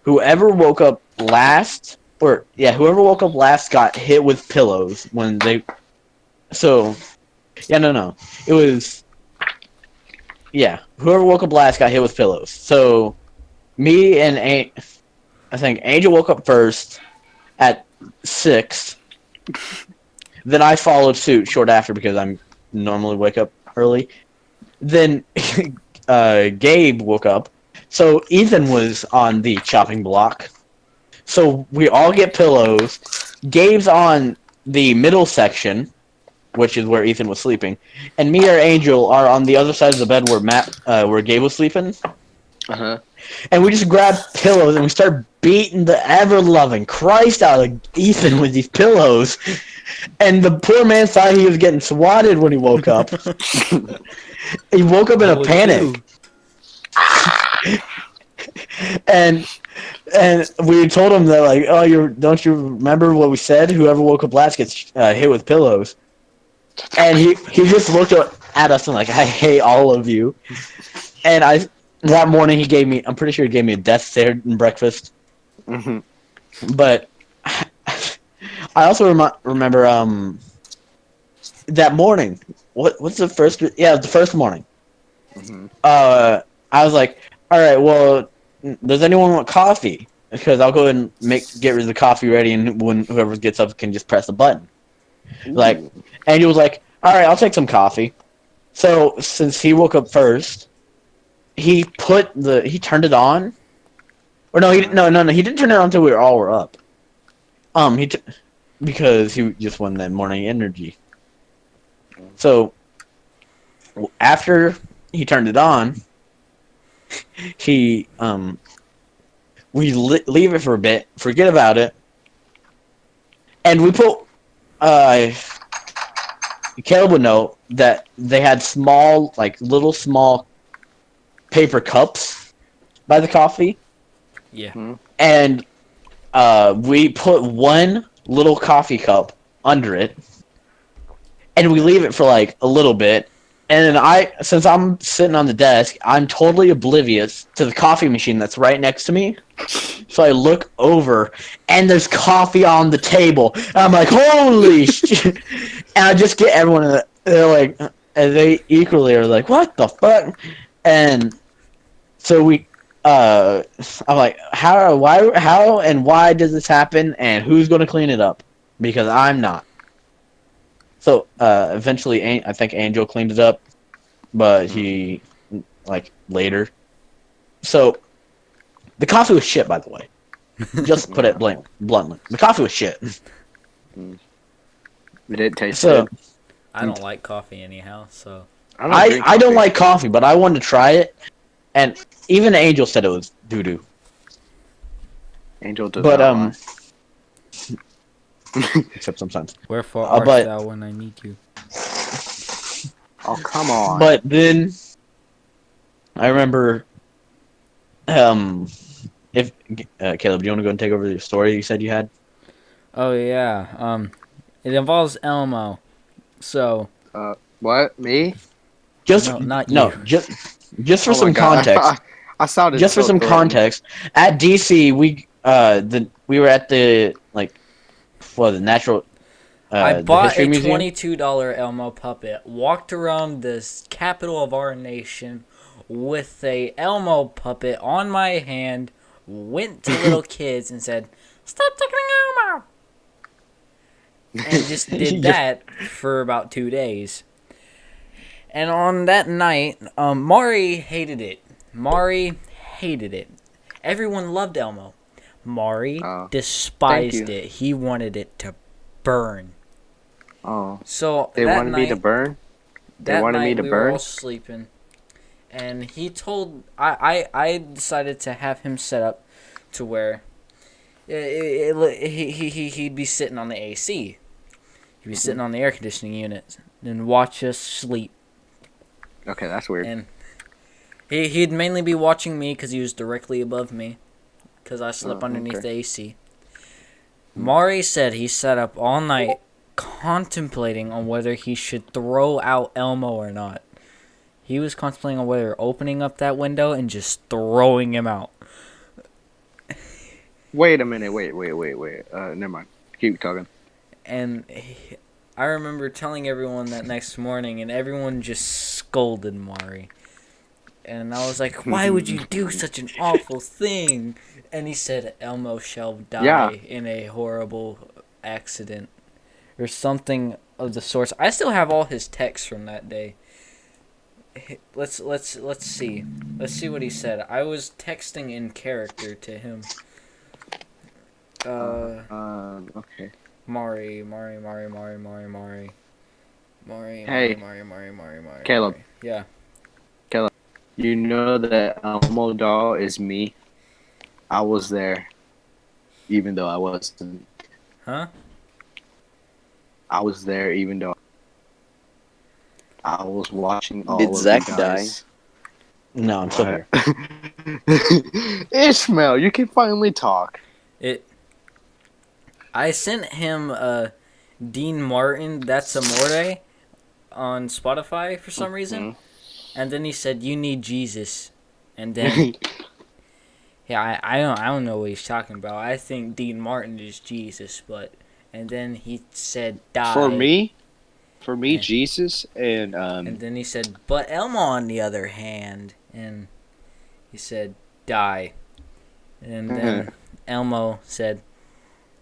Whoever woke up last, whoever woke up last got hit with pillows when they. So, yeah, no, it was. Yeah, whoever woke up last got hit with pillows. So, me and I think Angel woke up first at 6. Then I followed suit short after because I'm normally wake up early. Then Gabe woke up. So Ethan was on the chopping block. So we all get pillows. Gabe's on the middle section. which is where Ethan was sleeping, and me or Angel are on the other side of the bed where Gabe was sleeping, Uh-huh. and we just grab pillows and we start beating the ever loving Christ out of Ethan with these pillows, and the poor man thought he was getting swatted when he woke up. He woke up in I a would panic, too. and we told him that like, oh, don't you remember what we said? Whoever woke up last gets hit with pillows. And he just looked at us and like, I hate all of you. And that morning I'm pretty sure he gave me a death stare and breakfast. Mhm. But I also remember that morning. What's the first? Yeah, the first morning. Mhm. I was like, all right, well, does anyone want coffee? Because I'll go and get rid of the coffee ready, and when whoever gets up can just press a button. Like, Ooh. and he was like, all right, I'll take some coffee. So since he woke up first, he turned it on. Or no, he didn't turn it on until we all were up. He because he just wanted that morning energy. So after he turned it on, he we leave it for a bit, forget about it, and we put uh Caleb would know that they had small, like little small paper cups by the coffee, Yeah. Mhm. and we put one little coffee cup under it, and we leave it for like a little bit. And then since I'm sitting on the desk, I'm totally oblivious to the coffee machine that's right next to me. So I look over, and there's coffee on the table. And I'm like, holy shit! And I just get everyone. They're like, and they equally are like, what the fuck? And so I'm like, how, and why does this happen? And who's going to clean it up? Because I'm not. So eventually, I think Angel cleaned it up, but he like later. So the coffee was shit, by the way. Just put it Yeah. bluntly. The coffee was shit. Mm. It did taste So good. I don't like coffee anyhow, so I don't drink I don't coffee. like coffee, but I wanted to try it, and even Angel said it was doo doo. Angel does But not lie. except sometimes. wherefore art But thou when I need you? Oh, come on. but then I remember, um, if Caleb, do you want to go and take over the story you said you had? Oh yeah. It involves Elmo. So What? Me? Just no, not you. no, just for Oh my some god. context. I sounded Just for so some threatened. context, at DC we were at the like for the natural I the bought history a museum. $22 Elmo puppet, walked around this capital of our nation with a Elmo puppet on my hand, went to little kids and said, "Stop tickling Elmo!" And just did Just that for about 2 days. And on that night, Mari hated it. Mari hated it. Everyone loved Elmo. Mari Oh, thank despised you. it. He wanted it to burn. Oh, So they wanted me to burn? They that wanted me night to we were all burn? sleeping, and he told I decided to have him set up to where he'd be sitting on the AC. He'd be sitting on the air conditioning unit and watch us sleep. Okay, that's weird. And he'd mainly be watching me because he was directly above me because I slept Oh, underneath okay. the AC. Mari said he sat up all night contemplating on whether he should throw out Elmo or not. He was contemplating on whether opening up that window and just throwing him out. Wait a minute. Wait. Never mind. Keep talking. And I remember telling everyone that next morning, and everyone just scolded Mari. And I was like, why would you do such an awful thing? And he said, Elmo shall Yeah. die in a horrible accident. Or something of the sorts. I still have all his texts from that day. Let's see. Let's see what he said. I was texting in character to him. Okay. Mari. Maury, Maury, Hey, Maury, Maury, Maury, Maury, Caleb. Maury. Yeah. Caleb, you know that Elmo doll is me. I was there, even though I wasn't. Huh? I was there, even though I was watching Did all of you Zach die? guys. No, I'm still What? here. Ishmael, you can finally talk. It. I sent him Dean Martin. That's Amore on Spotify for some reason, and then he said you need Jesus, and then yeah, I don't know what he's talking about. I think Dean Martin is Jesus, but and then he said for die, me, for me, and, Jesus and and then he said but Elmo on the other hand, and he said die, and then Elmo said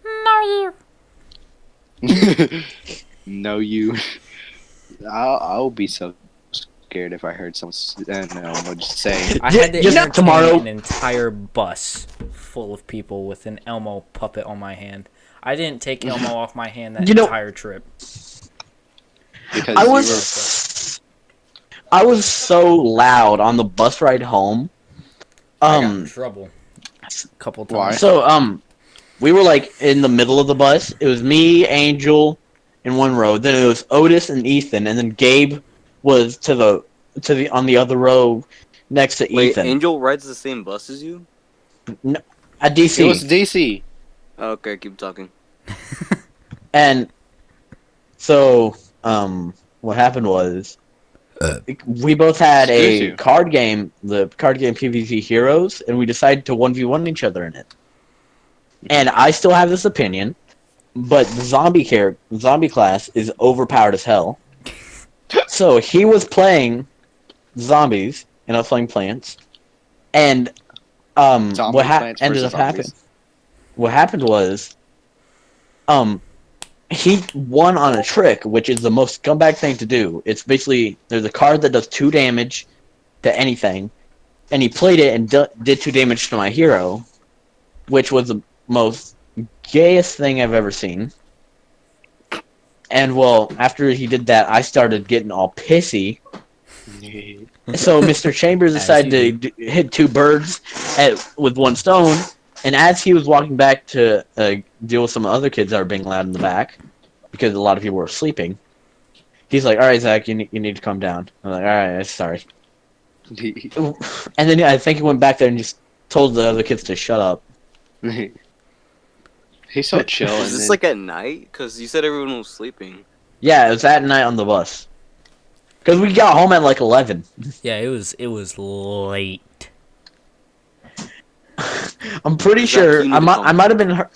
no no, you. I'll be so scared if I heard someone Elmo just say I had to Just entertain tomorrow. an entire bus full of people with an Elmo puppet on my hand. I didn't take Elmo off my hand that You know, entire trip. I because you were. was I was so loud on the bus ride home. I got in Um, trouble a couple Why? times. so we were like in the middle of the bus. It was me, Angel, in one row. Then it was Otis and Ethan, and then Gabe was to the on the other row next to Wait, Ethan. Angel rides the same bus as you? No, at It was DC, DC. Okay, keep talking. and so what happened was we both had Screws a you. card game, the card game PvZ Heroes, and we decided to 1v1 each other in it. And I still have this opinion, but the zombie class is overpowered as hell. So he was playing zombies, and I was playing plants. And Zombie plants ended versus up happening? zombies. What happened was um he won on a trick, which is the most scumbag thing to do. It's basically there's a card that does 2 damage to anything, and he played it and did 2 damage to my hero, which was the most gayest thing I've ever seen. And well, after he did that, I started getting all pissy. So Mr. Chambers As you do. decided to hit 2 birds with one stone. And as he was walking back to deal with some other kids that were being loud in the back, because a lot of people were sleeping, he's like, "All right, Zach, you need to calm down." I'm like, "All right, sorry." And then I think he went back there and just told the other kids to shut up. He's so chill, Is and this then like at night? Because you said everyone was sleeping. Yeah, it was that night on the bus. Because we got home at like 11. Yeah, it was late. I'm pretty Zach, sure you need to calm I might have down.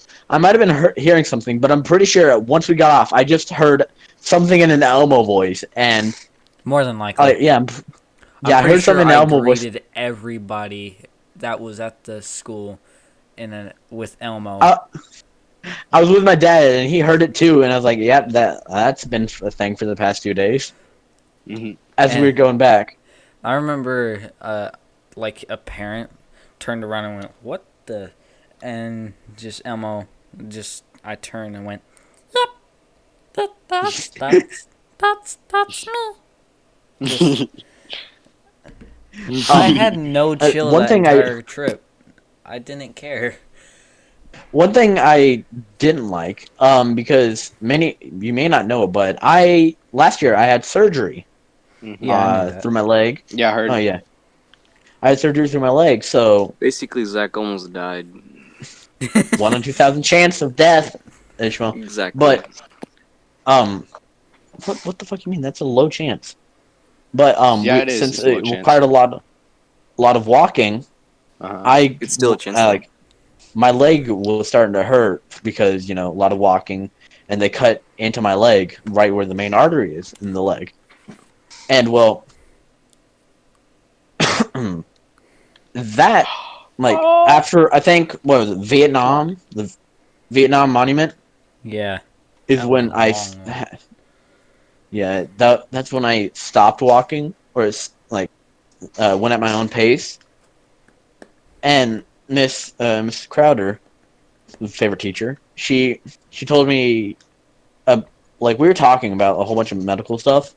been hearing something, but I'm pretty sure once we got off, I just heard something in an Elmo voice, and More than likely. yeah, I'm I pretty heard sure something in I Elmo voice. greeted everybody that was at the school with Elmo. I, I was with my dad, and he heard it too, and I was like, "Yep, that's been a thing for the past 2 days." Mhm. As we were And going back, I remember like a parent turned around and went, "What the?" And just Elmo just I turned and went, "Yep. That's me." Just I had no chill one that thing I entire trip. I didn't care. one thing I didn't like, because many you may not know, but I last year I had surgery Yeah, I knew that. through my leg. Yeah, I Oh heard. yeah, I had surgery through my leg, so Basically, Zach almost died. 1 in 2,000 chance of death, Ishmael. Exactly. But um, what the fuck you mean? That's a low chance. But Yeah, it is. since It's a low it chance. required a lot of walking, Uh I It's still a chance, though. like my leg was starting to hurt because a lot of walking, and they cut into my leg right where the main artery is in the leg, and well, that like huh. after I think what was it Come Vietnam, the Vietnam Monument Yeah, is that was a when long one. yeah, that's when I stopped walking, or like went at my own pace. And Miss Crowder, favorite teacher, she told me like we were talking about a whole bunch of medical stuff,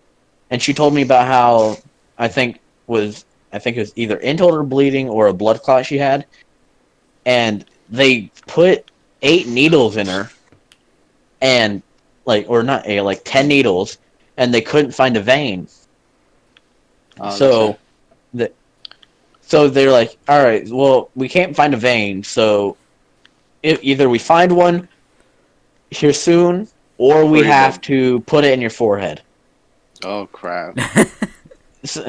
and she told me about how I think was I think it was either internal bleeding or a blood clot she had, and they put 8 needles in her, and or not eight, like 10 needles, and they couldn't find a vein. That's it. So the so they're like, all right, well we can't find a vein, so either we find one here soon, or Or we you're have dead. to put it in your forehead. Oh crap.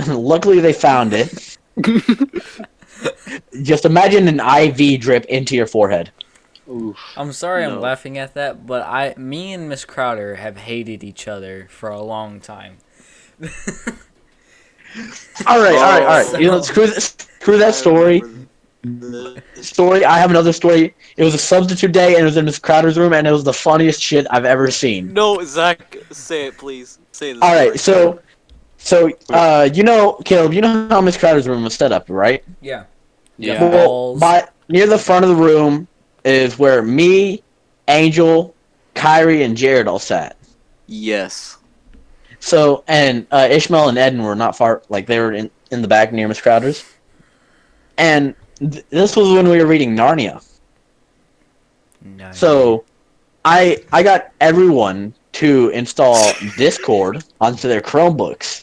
Luckily, they found it. Just imagine an IV drip into your forehead. Oof. I'm sorry I'm No. laughing at that, but me and Miss Crowder have hated each other for a long time. All right, all right, all right. So- Screw that I story. remember this. Story. I have another story. It was a substitute day, and it was in Miss Crowder's room, and it was the funniest shit I've ever seen. No, Zach, say it, please. Say the All story. right, Caleb, you know how Miss Crowder's room was set up, right? Yeah. Yeah. Well, Walls. near the front of the room is where me, Angel, Kyrie, and Jared all sat. Yes. So, and Ishmael and Eden were not far, like they were in the back near Miss Crowder's. And this was when we were reading Narnia. No. So, I got everyone to install Discord onto their Chromebooks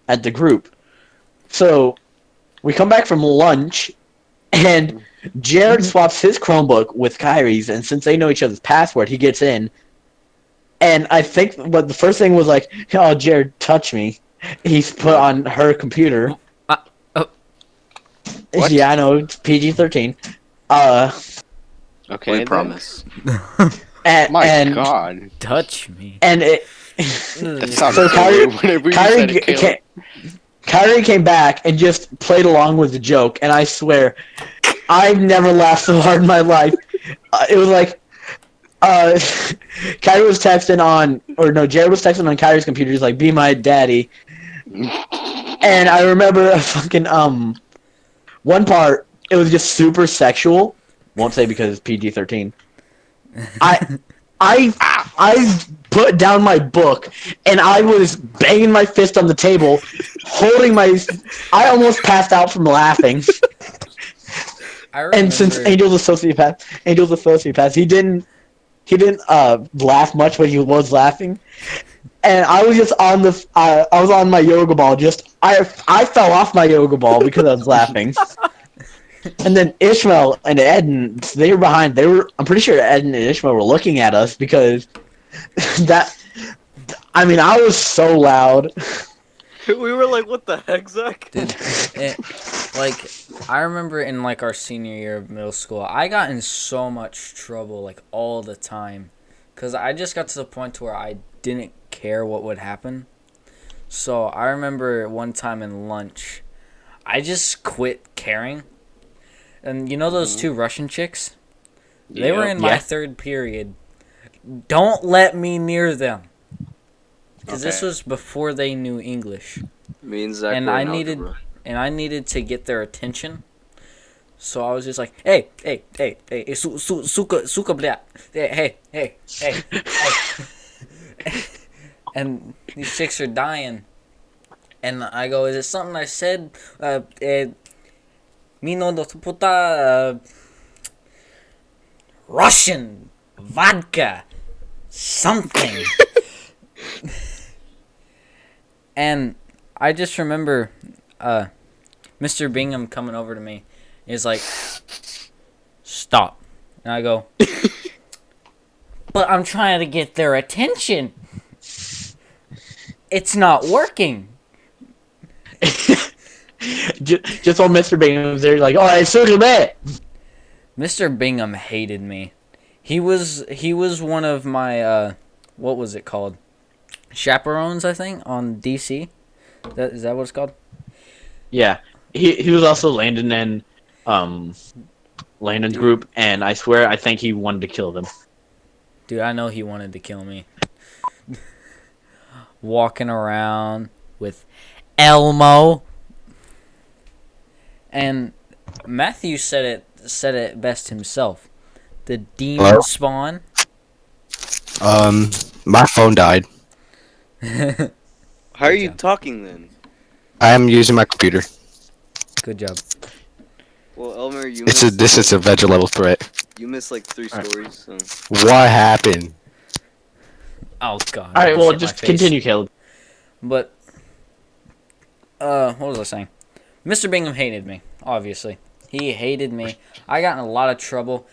at the group. So, we come back from lunch, and Jared swaps his Chromebook with Kyrie's, and since they know each other's password, he gets in. And I think what the first thing was like, oh, Jared, touch me. He's put on her computer. What? Yeah, I know, it's PG-13. Okay. We then. promise. And God. Touch me. and it. That sounded So so weird whenever you said it, Caleb. Kyrie came back and just played along with the joke, and I swear, I've never laughed so hard in my life. It was like, Kyrie was texting on, or no, Jared was texting on Kyrie's computer. He's like, "Be my daddy," and I remember a fucking one part. It was just super sexual. Won't say because it's PG-13. I I put down my book and I was banging my fist on the table, holding my. I almost passed out from laughing. I remember. And since Angel's a sociopath, he didn't laugh much, but he was laughing. And I was just on I was on my yoga ball. I fell off my yoga ball because I was laughing. And then Ishmael and Eden, they were behind. I'm pretty sure Eden and Ishmael were looking at us because that. I mean, I was so loud. We were like, what the heck, Zach? Dude, like, I remember in, like, our senior year of middle school, I got in so much trouble, like, all the time. Because I just got to the point to where I didn't care what would happen. So, I remember one time in lunch, I just quit caring. And you know those two Russian chicks? They were in my Yeah. third period. Don't let me near them. Because this Okay. was before they knew English. Me and Zach And were I in needed algebra. and I needed to get their attention. So I was just like, hey, suka, bля. Hey. And these chicks are dying. And I go, is it something I said? Mino do puta Russian vodka something. And I just remember Mr. Bingham coming over to me. He's like, stop. And I go, but I'm trying to get their attention. It's not working. Just while Mr. Bingham was there, like, oh, I sugar bit. Mr. Bingham hated me. He was one of my what was it called? Chaperones, I think, on DC. Is that what it's called? Yeah, he was also Landon and Landon's group, and I swear I think he wanted to kill them. Dude, I know he wanted to kill me. Walking around with Elmo. And Matthew said it best himself. The demon Hello? spawn. My phone died. How are Good you job. talking then? I am using my computer. Good job. Well, Elmer, you This missed is a veg level threat. you missed like 3 Alright. stories. So. What happened? Oh God. All I right, just well, hit my just face. continue, Caleb. But what was I saying? Mr. Bingham hated me. Obviously, he hated me. I got in a lot of trouble.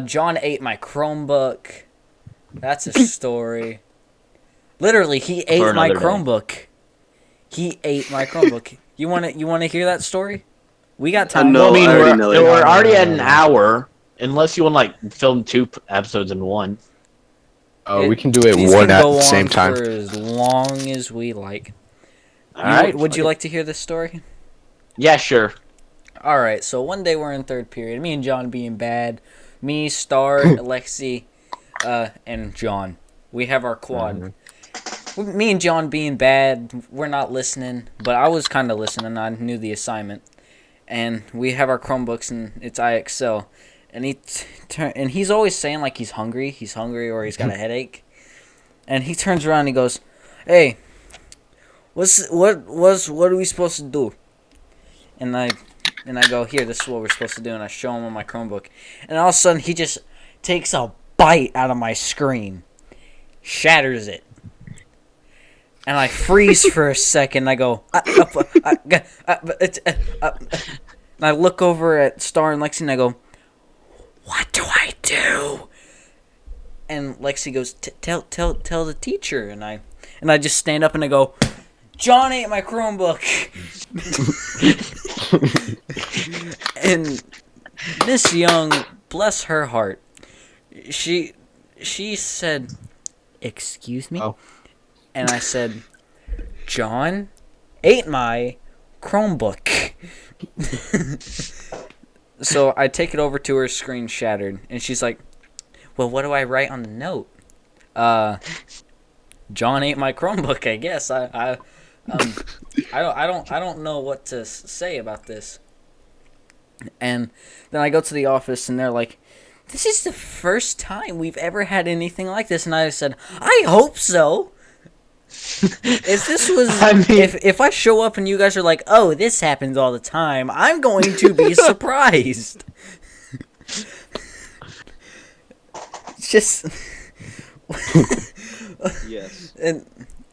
John ate my Chromebook. That's a story. Literally, he For ate my another day. Chromebook. He ate my Chromebook. You want to hear that story? We got time. No, Well, I mean, I already know that. we're already at an No. hour, unless you want to like film 2 episodes in one. We can do it These one can at go the same on time. for as long as we like. All right. Would you like to hear this story? Yeah, sure. All right. So one day we're in third period. Me and John being bad. Me, Star, Alexi, and John. We have our quad. Me and John being bad. We're not listening, but I was kind of listening. I knew the assignment, and we have our Chromebooks and it's IXL, and and he's always saying like he's hungry. He's hungry or he's got a headache, and he turns around and he goes, "Hey, what are we supposed to do?" And I go, "Here, this is what we're supposed to do." And I show him on my Chromebook, and all of a sudden he just takes a bite out of my screen, shatters it, and I freeze for a second. I go, and I look over at Star and Lexi and I go, "What do I do?" And Lexi goes, "Tell the teacher." And I just stand up and I go, "John ate my Chromebook." And Miss Young, bless her heart, she said, "Excuse me?" Oh. And I said, "John ate my Chromebook." So I take it over to her, screen shattered, and she's like, "Well, what do I write on the note?" John ate my Chromebook, I guess. I don't know what to say about this. And then I go to the office and they're like, "This is the first time we've ever had anything like this." And I said, "I hope so." If this was, I mean- if I show up and you guys are like, "Oh, this happens all the time," I'm going to be surprised. It's just, Yes.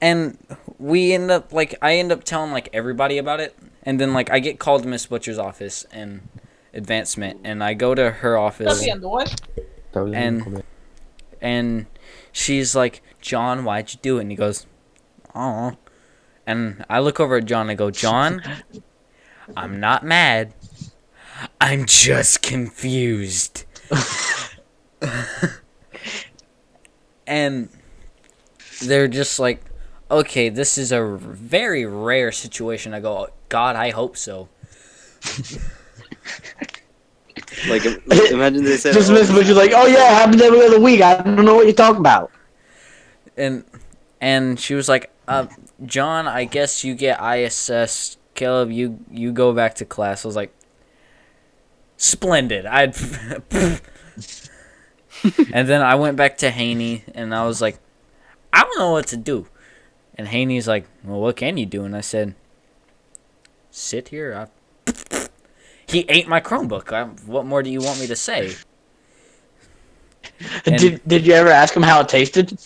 and we end up I end up telling like everybody about it, and then like I get called to Miss Butcher's office and advancement, and I go to her office, and she's like, "John, why'd you do it?" And he goes, "Oh." And I look over at John and I go, "John, I'm not mad. I'm just confused." And they're just like, "Okay, this is a very rare situation." I go, "God, I hope so." Like, imagine they said, Just "Oh, Miss this Butcher's like, happened." "Oh yeah, it happened every other week. I don't know what you're talking about." And she was like, "John, I guess you get ISS. Caleb, you go back to class." I was like, "Splendid." And then I went back to Haney and I was like, "I don't know what to do." And Haney's like, "Well, what can you do?" And I said, "Sit here." He ate my Chromebook. What more do you want me to say? And Did you ever ask him how it tasted?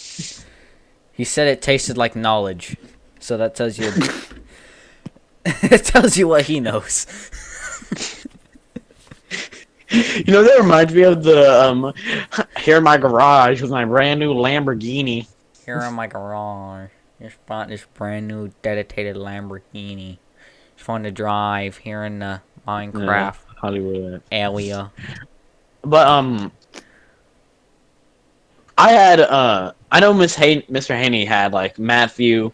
he said it tasted like knowledge. So that tells you it tells you what he knows. You know, that reminds me of the here in my garage with my brand new Lamborghini. Here in my garage, just bought this brand new dedicated Lamborghini. It's fun to drive here in the Minecraft Hollywood. area. But I had I know Mr. Haney had like Matthew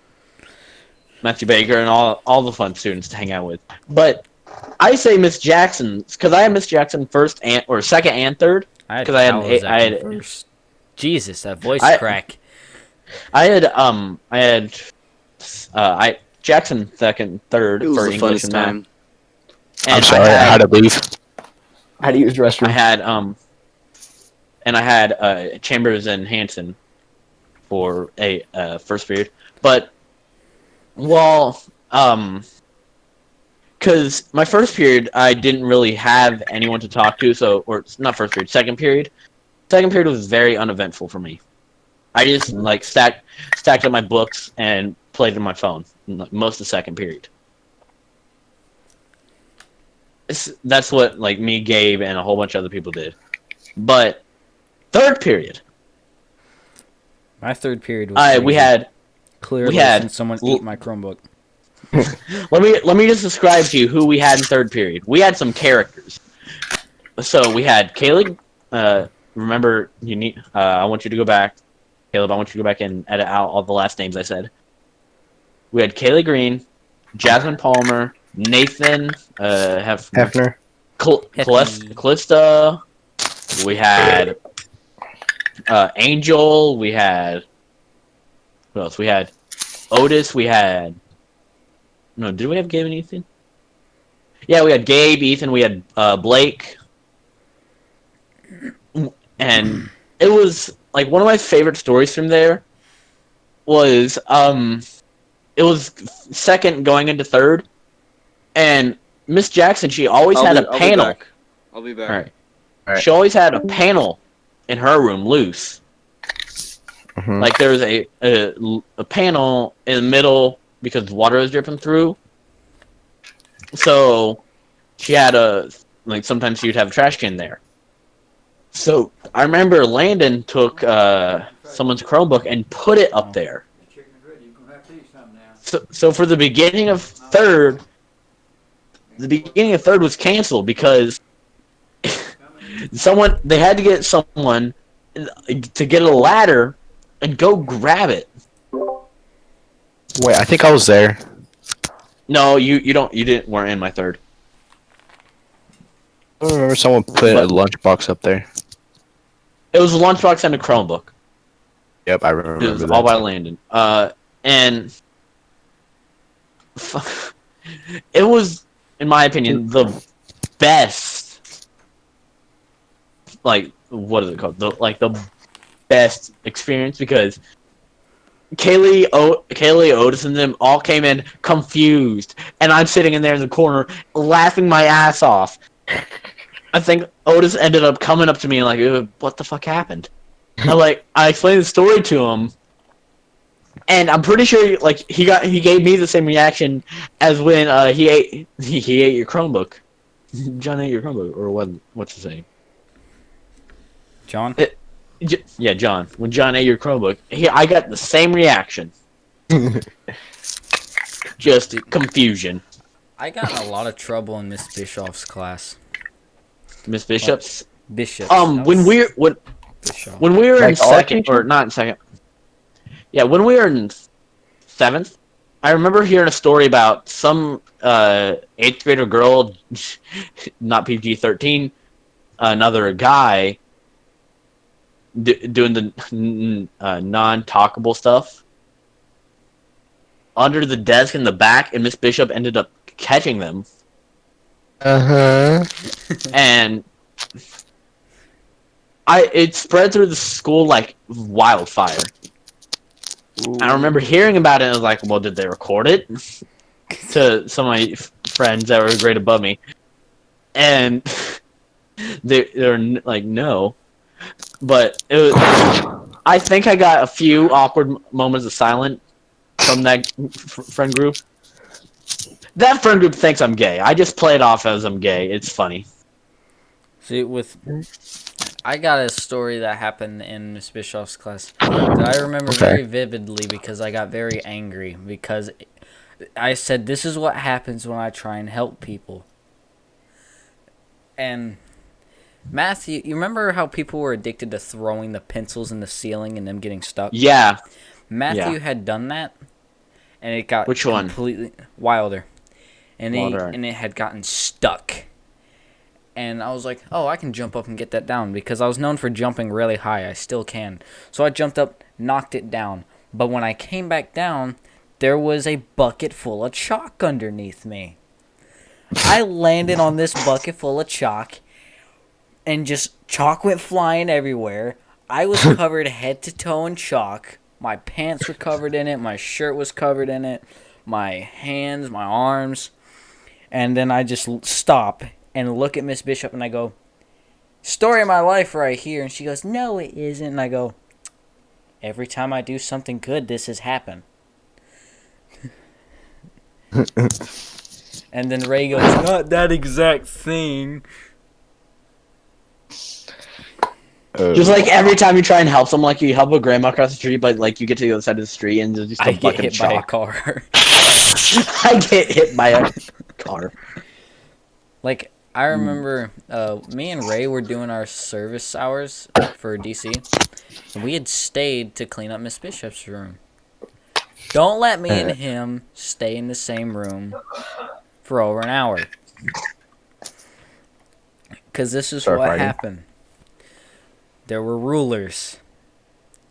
Baker and all the fun students to hang out with. But I say Miss Jackson because I had Miss Jackson first or second and third. I had 'Cause I had Kawasaki I had- first. Jesus, that voice I- crack. I had Jackson second, third It was for the English funnest and math. time. I'm And sorry, I had to leave. I had to use the restroom. I had Chambers and Hanson. for a first period. But well, because my first period I didn't really have anyone to talk to, so or not first period, second period. Second period was very uneventful for me. I just like stacked up my books and played on my phone most of the second period. That's what like me, Gabe, and a whole bunch of other people did. But third period, My third period was crazy. we had Clearly, we had- since someone ate my Chromebook. let me just describe to you who we had in third period. We had some characters. So we had Caleb. Remember, you need. I want you to go back, Caleb. I want you to go back and edit out all the last names I said. We had Kaylee Green, Jasmine Palmer, Nathan Hefner. Callista. We had Angel. We had who else? We had Otis. We had no. Did we have Gabe and Ethan? Yeah, we had Gabe, Ethan. We had Blake, and it was like one of my favorite stories from there. Was it was second going into third, and Miss Jackson, she always had a panel. I'll be back. All right. Alright. She always had a panel in her room loose. Mhm. Like there was a panel in the middle because water was dripping through. So she had sometimes she would have a trash can there. So I remember Landon took someone's Chromebook and put it up there. So for the beginning of third, was canceled because they had to get someone to get a ladder and go grab it. Wait, I think I was there. No, you weren't in my third. I remember someone put a lunchbox up there. It was a lunchbox and a Chromebook. Yep, I It remember was that. all by Landon. And it was, in my opinion, the best. Like, what is it called? The best experience because Kaylee, Otis, and them all came in confused, and I'm sitting in there in the corner laughing my ass off. I think Otis ended up coming up to me and like, "What the fuck happened?" I explained the story to him, and I'm pretty sure like he gave me the same reaction as when he ate your Chromebook. John ate your Chromebook, or what? What's his name? John? Yeah, John. When John ate your Chromebook, I got the same reaction. Just confusion. I got in a lot of trouble in Miss Bischoff's class. Miss Bishop's. Bishops. When we were Bischoff. in Like our second, teacher? or not in second. Yeah, when we were in seventh, I remember hearing a story about some 8th grader girl, not PG-13, another guy doing the non-talkable stuff under the desk in the back, and Miss Bishop ended up catching them. And it spread through the school like wildfire. I remember hearing about it and I was like, well, did they record it? To some of my friends that were a grade above me. And they're like, no. But it was, I think I got a few awkward moments of silence from that friend group. That friend group thinks I'm gay. I just play it off as I'm gay. It's funny. See, I got a story that happened in Miss Bischoff's class that I remember very vividly because I got very angry because I said, this is what happens when I try and help people. And Matthew, you remember how people were addicted to throwing the pencils in the ceiling and them getting stuck? Yeah. Matthew had done that, and it got Which one? completely Wilder. And Wilder. and it had gotten stuck. And I was like, oh, I can jump up and get that down because I was known for jumping really high. I still can. So I jumped up, knocked it down. But when I came back down, there was a bucket full of chalk underneath me. I landed on this bucket full of chalk, and just chalk went flying everywhere. I was covered head to toe in chalk My pants were covered in it. My shirt was covered in it. My hands, my arms. And then I just stop and look at Miss Bishop and I go, story of my life right here. And she goes, no, it isn't. And I go, every time I do something good, this has happened. And then Ray goes, not that exact thing. Just like every time you try and help someone, like you help a grandma across the street, but like you get to the other side of the street and there's just I a get bucket hit of by a chalk. car. I get hit by a car. Like, I remember me and Ray were doing our service hours for DC. And we had stayed to clean up Miss Bishop's room. Don't let me and him stay in the same room for over an hour. Because this is Start what fighting. happened. There were rulers.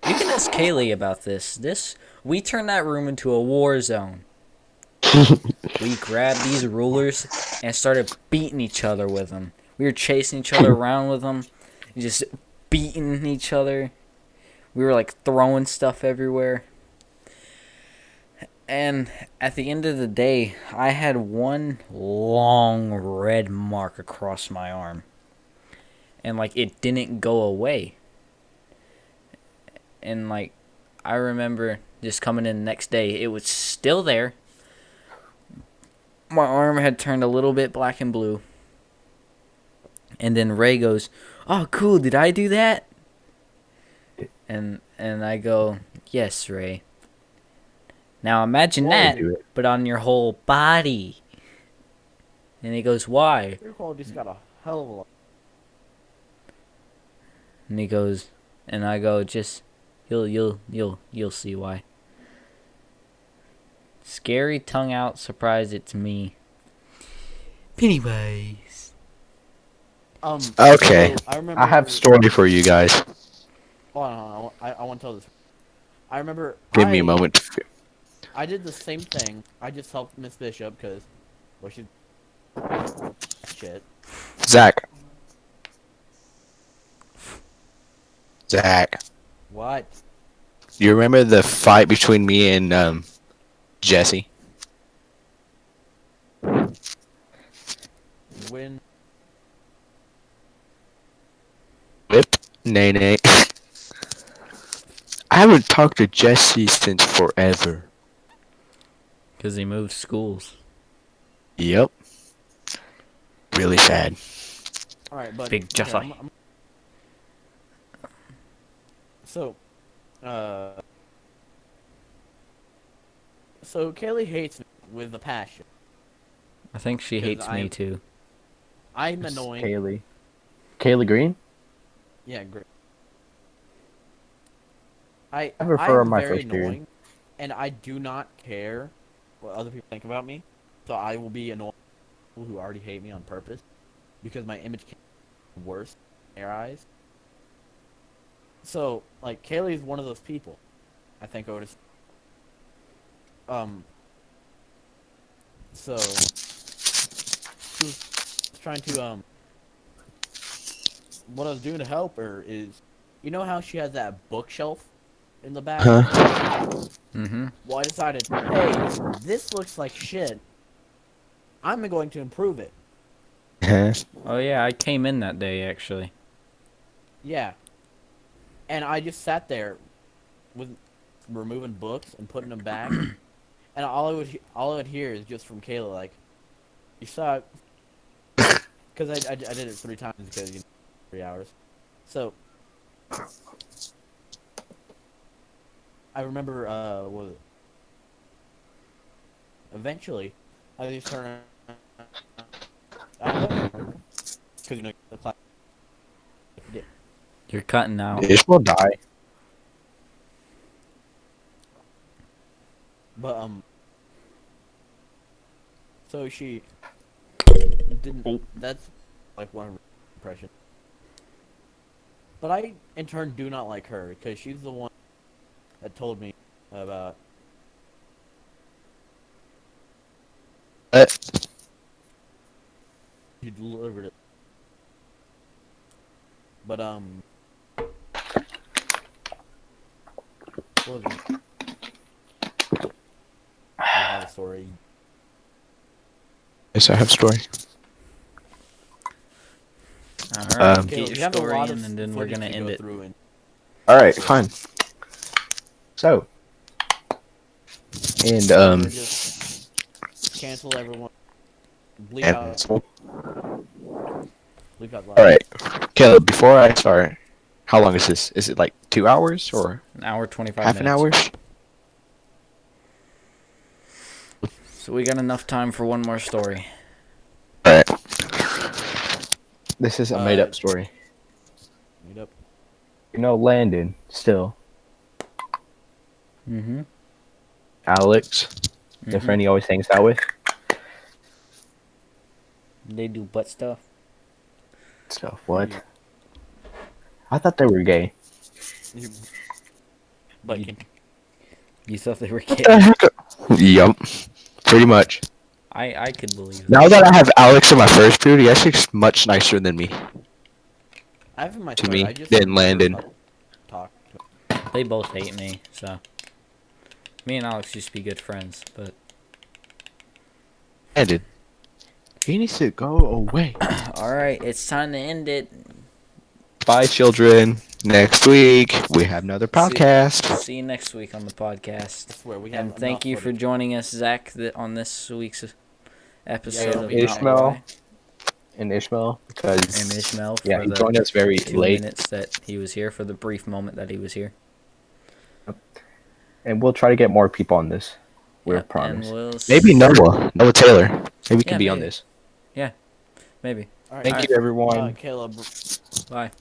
You can ask Kaylee about this. We turned that room into a war zone. We grabbed these rulers and started beating each other with them. We were chasing each other around with them. Just beating each other. We were like throwing stuff everywhere. And at the end of the day, I had one long red mark across my arm. And like it didn't go away. And like I remember just coming in the next day, it was still there. My arm had turned a little bit black and blue. And then Ray goes, "Oh, cool, did I do that?" And I go, "Yes, Ray. Now imagine Why that, do it? but on your whole body." And he goes, "Why?" Your quality's got a hell of a lot. And he goes, and I go, "Just you'll see why." Scary tongue out surprise, it's me. Pennywise. Okay. So I remember. I have a story for you guys. Hold on. I want to tell this. I remember. Give me a moment. To I did the same thing. I just helped Miss Bishop because, well, she. Shit. Zach. Zach. What? You remember the fight between me and Jesse? When? Whip? Nay, nay. I haven't talked to Jesse since forever. Because he moved schools. Yep. Really sad. All right, but Big Jesse. So, so Kaylee hates me with a passion. I think she 'Cause hates me I'm- too. I'm annoying. Kaylee. Kaylee Green? Yeah, great. I prefer I'm my very first period. annoying, and I do not care what other people think about me. So I will be annoying people who already hate me on purpose because my image can be worse in their eyes. So, like, Kaylee is one of those people. I think I would have. So she was trying to what I was doing to help her is, you know how she has that bookshelf in the back? Huh? Mm-hmm. Well, I decided, hey, this looks like shit. I'm going to improve it. Huh? Oh yeah, I came in that day actually. Yeah. And I just sat there with removing books and putting them back. And all I would hear is just from Kayla, like, you suck. Because I did it 3 times because, 3 hours. So, I remember, what was it? Eventually, I just turned because, the class. You're cutting out. This will die. But, so she didn't, that's, like, one of her impressions. But I, in turn, do not like her, because she's the one that told me about, she delivered it. But, What was it? You have a story. Yes, I have a story. All right, Um, get Caleb, your you have a story lot in, of and then we're footage gonna to end go it. through and All right, fine. So, and or just cancel everyone. Bleep out. so, Bleep out all loud. right, Caleb. Before I start, how long is this? Is it like 2 hours or An hour 25 half an minutes. hour? So we got enough time for one more story. All right. This is a made-up Uh, story. Meet up. You know, Landon still. Mm-hmm. Alex, the friend he always hangs out with. They do butt stuff. Stuff. What? I thought they were gay. But You, you thought they were What the gay. heck? Yup. Pretty much. I could believe Now that. that I have Alex in my first period, he actually is much nicer than me. I have in my To third. me, I just than never Landon. talk. They both hate me, so. Me and Alex used to be good friends, but. Landon. He needs to go away. Alright, it's time to end it. Bye, children. Next week, we have another podcast. See you next week on the podcast. I swear we have And thank enough you for footage. joining us, Zach, on this week's episode don't of be Not Ishmael. Why. And Ishmael, because And Ishmael yeah, for he the joined us very 2 late, minutes that he was here, for the brief moment that he was here. and we'll try to get more people on this. We Yep, promise. and we'll Maybe Noah Taylor. Maybe he Yeah, can be on maybe. this. Maybe. All right, Thank guys. you, everyone. Caleb. Bye.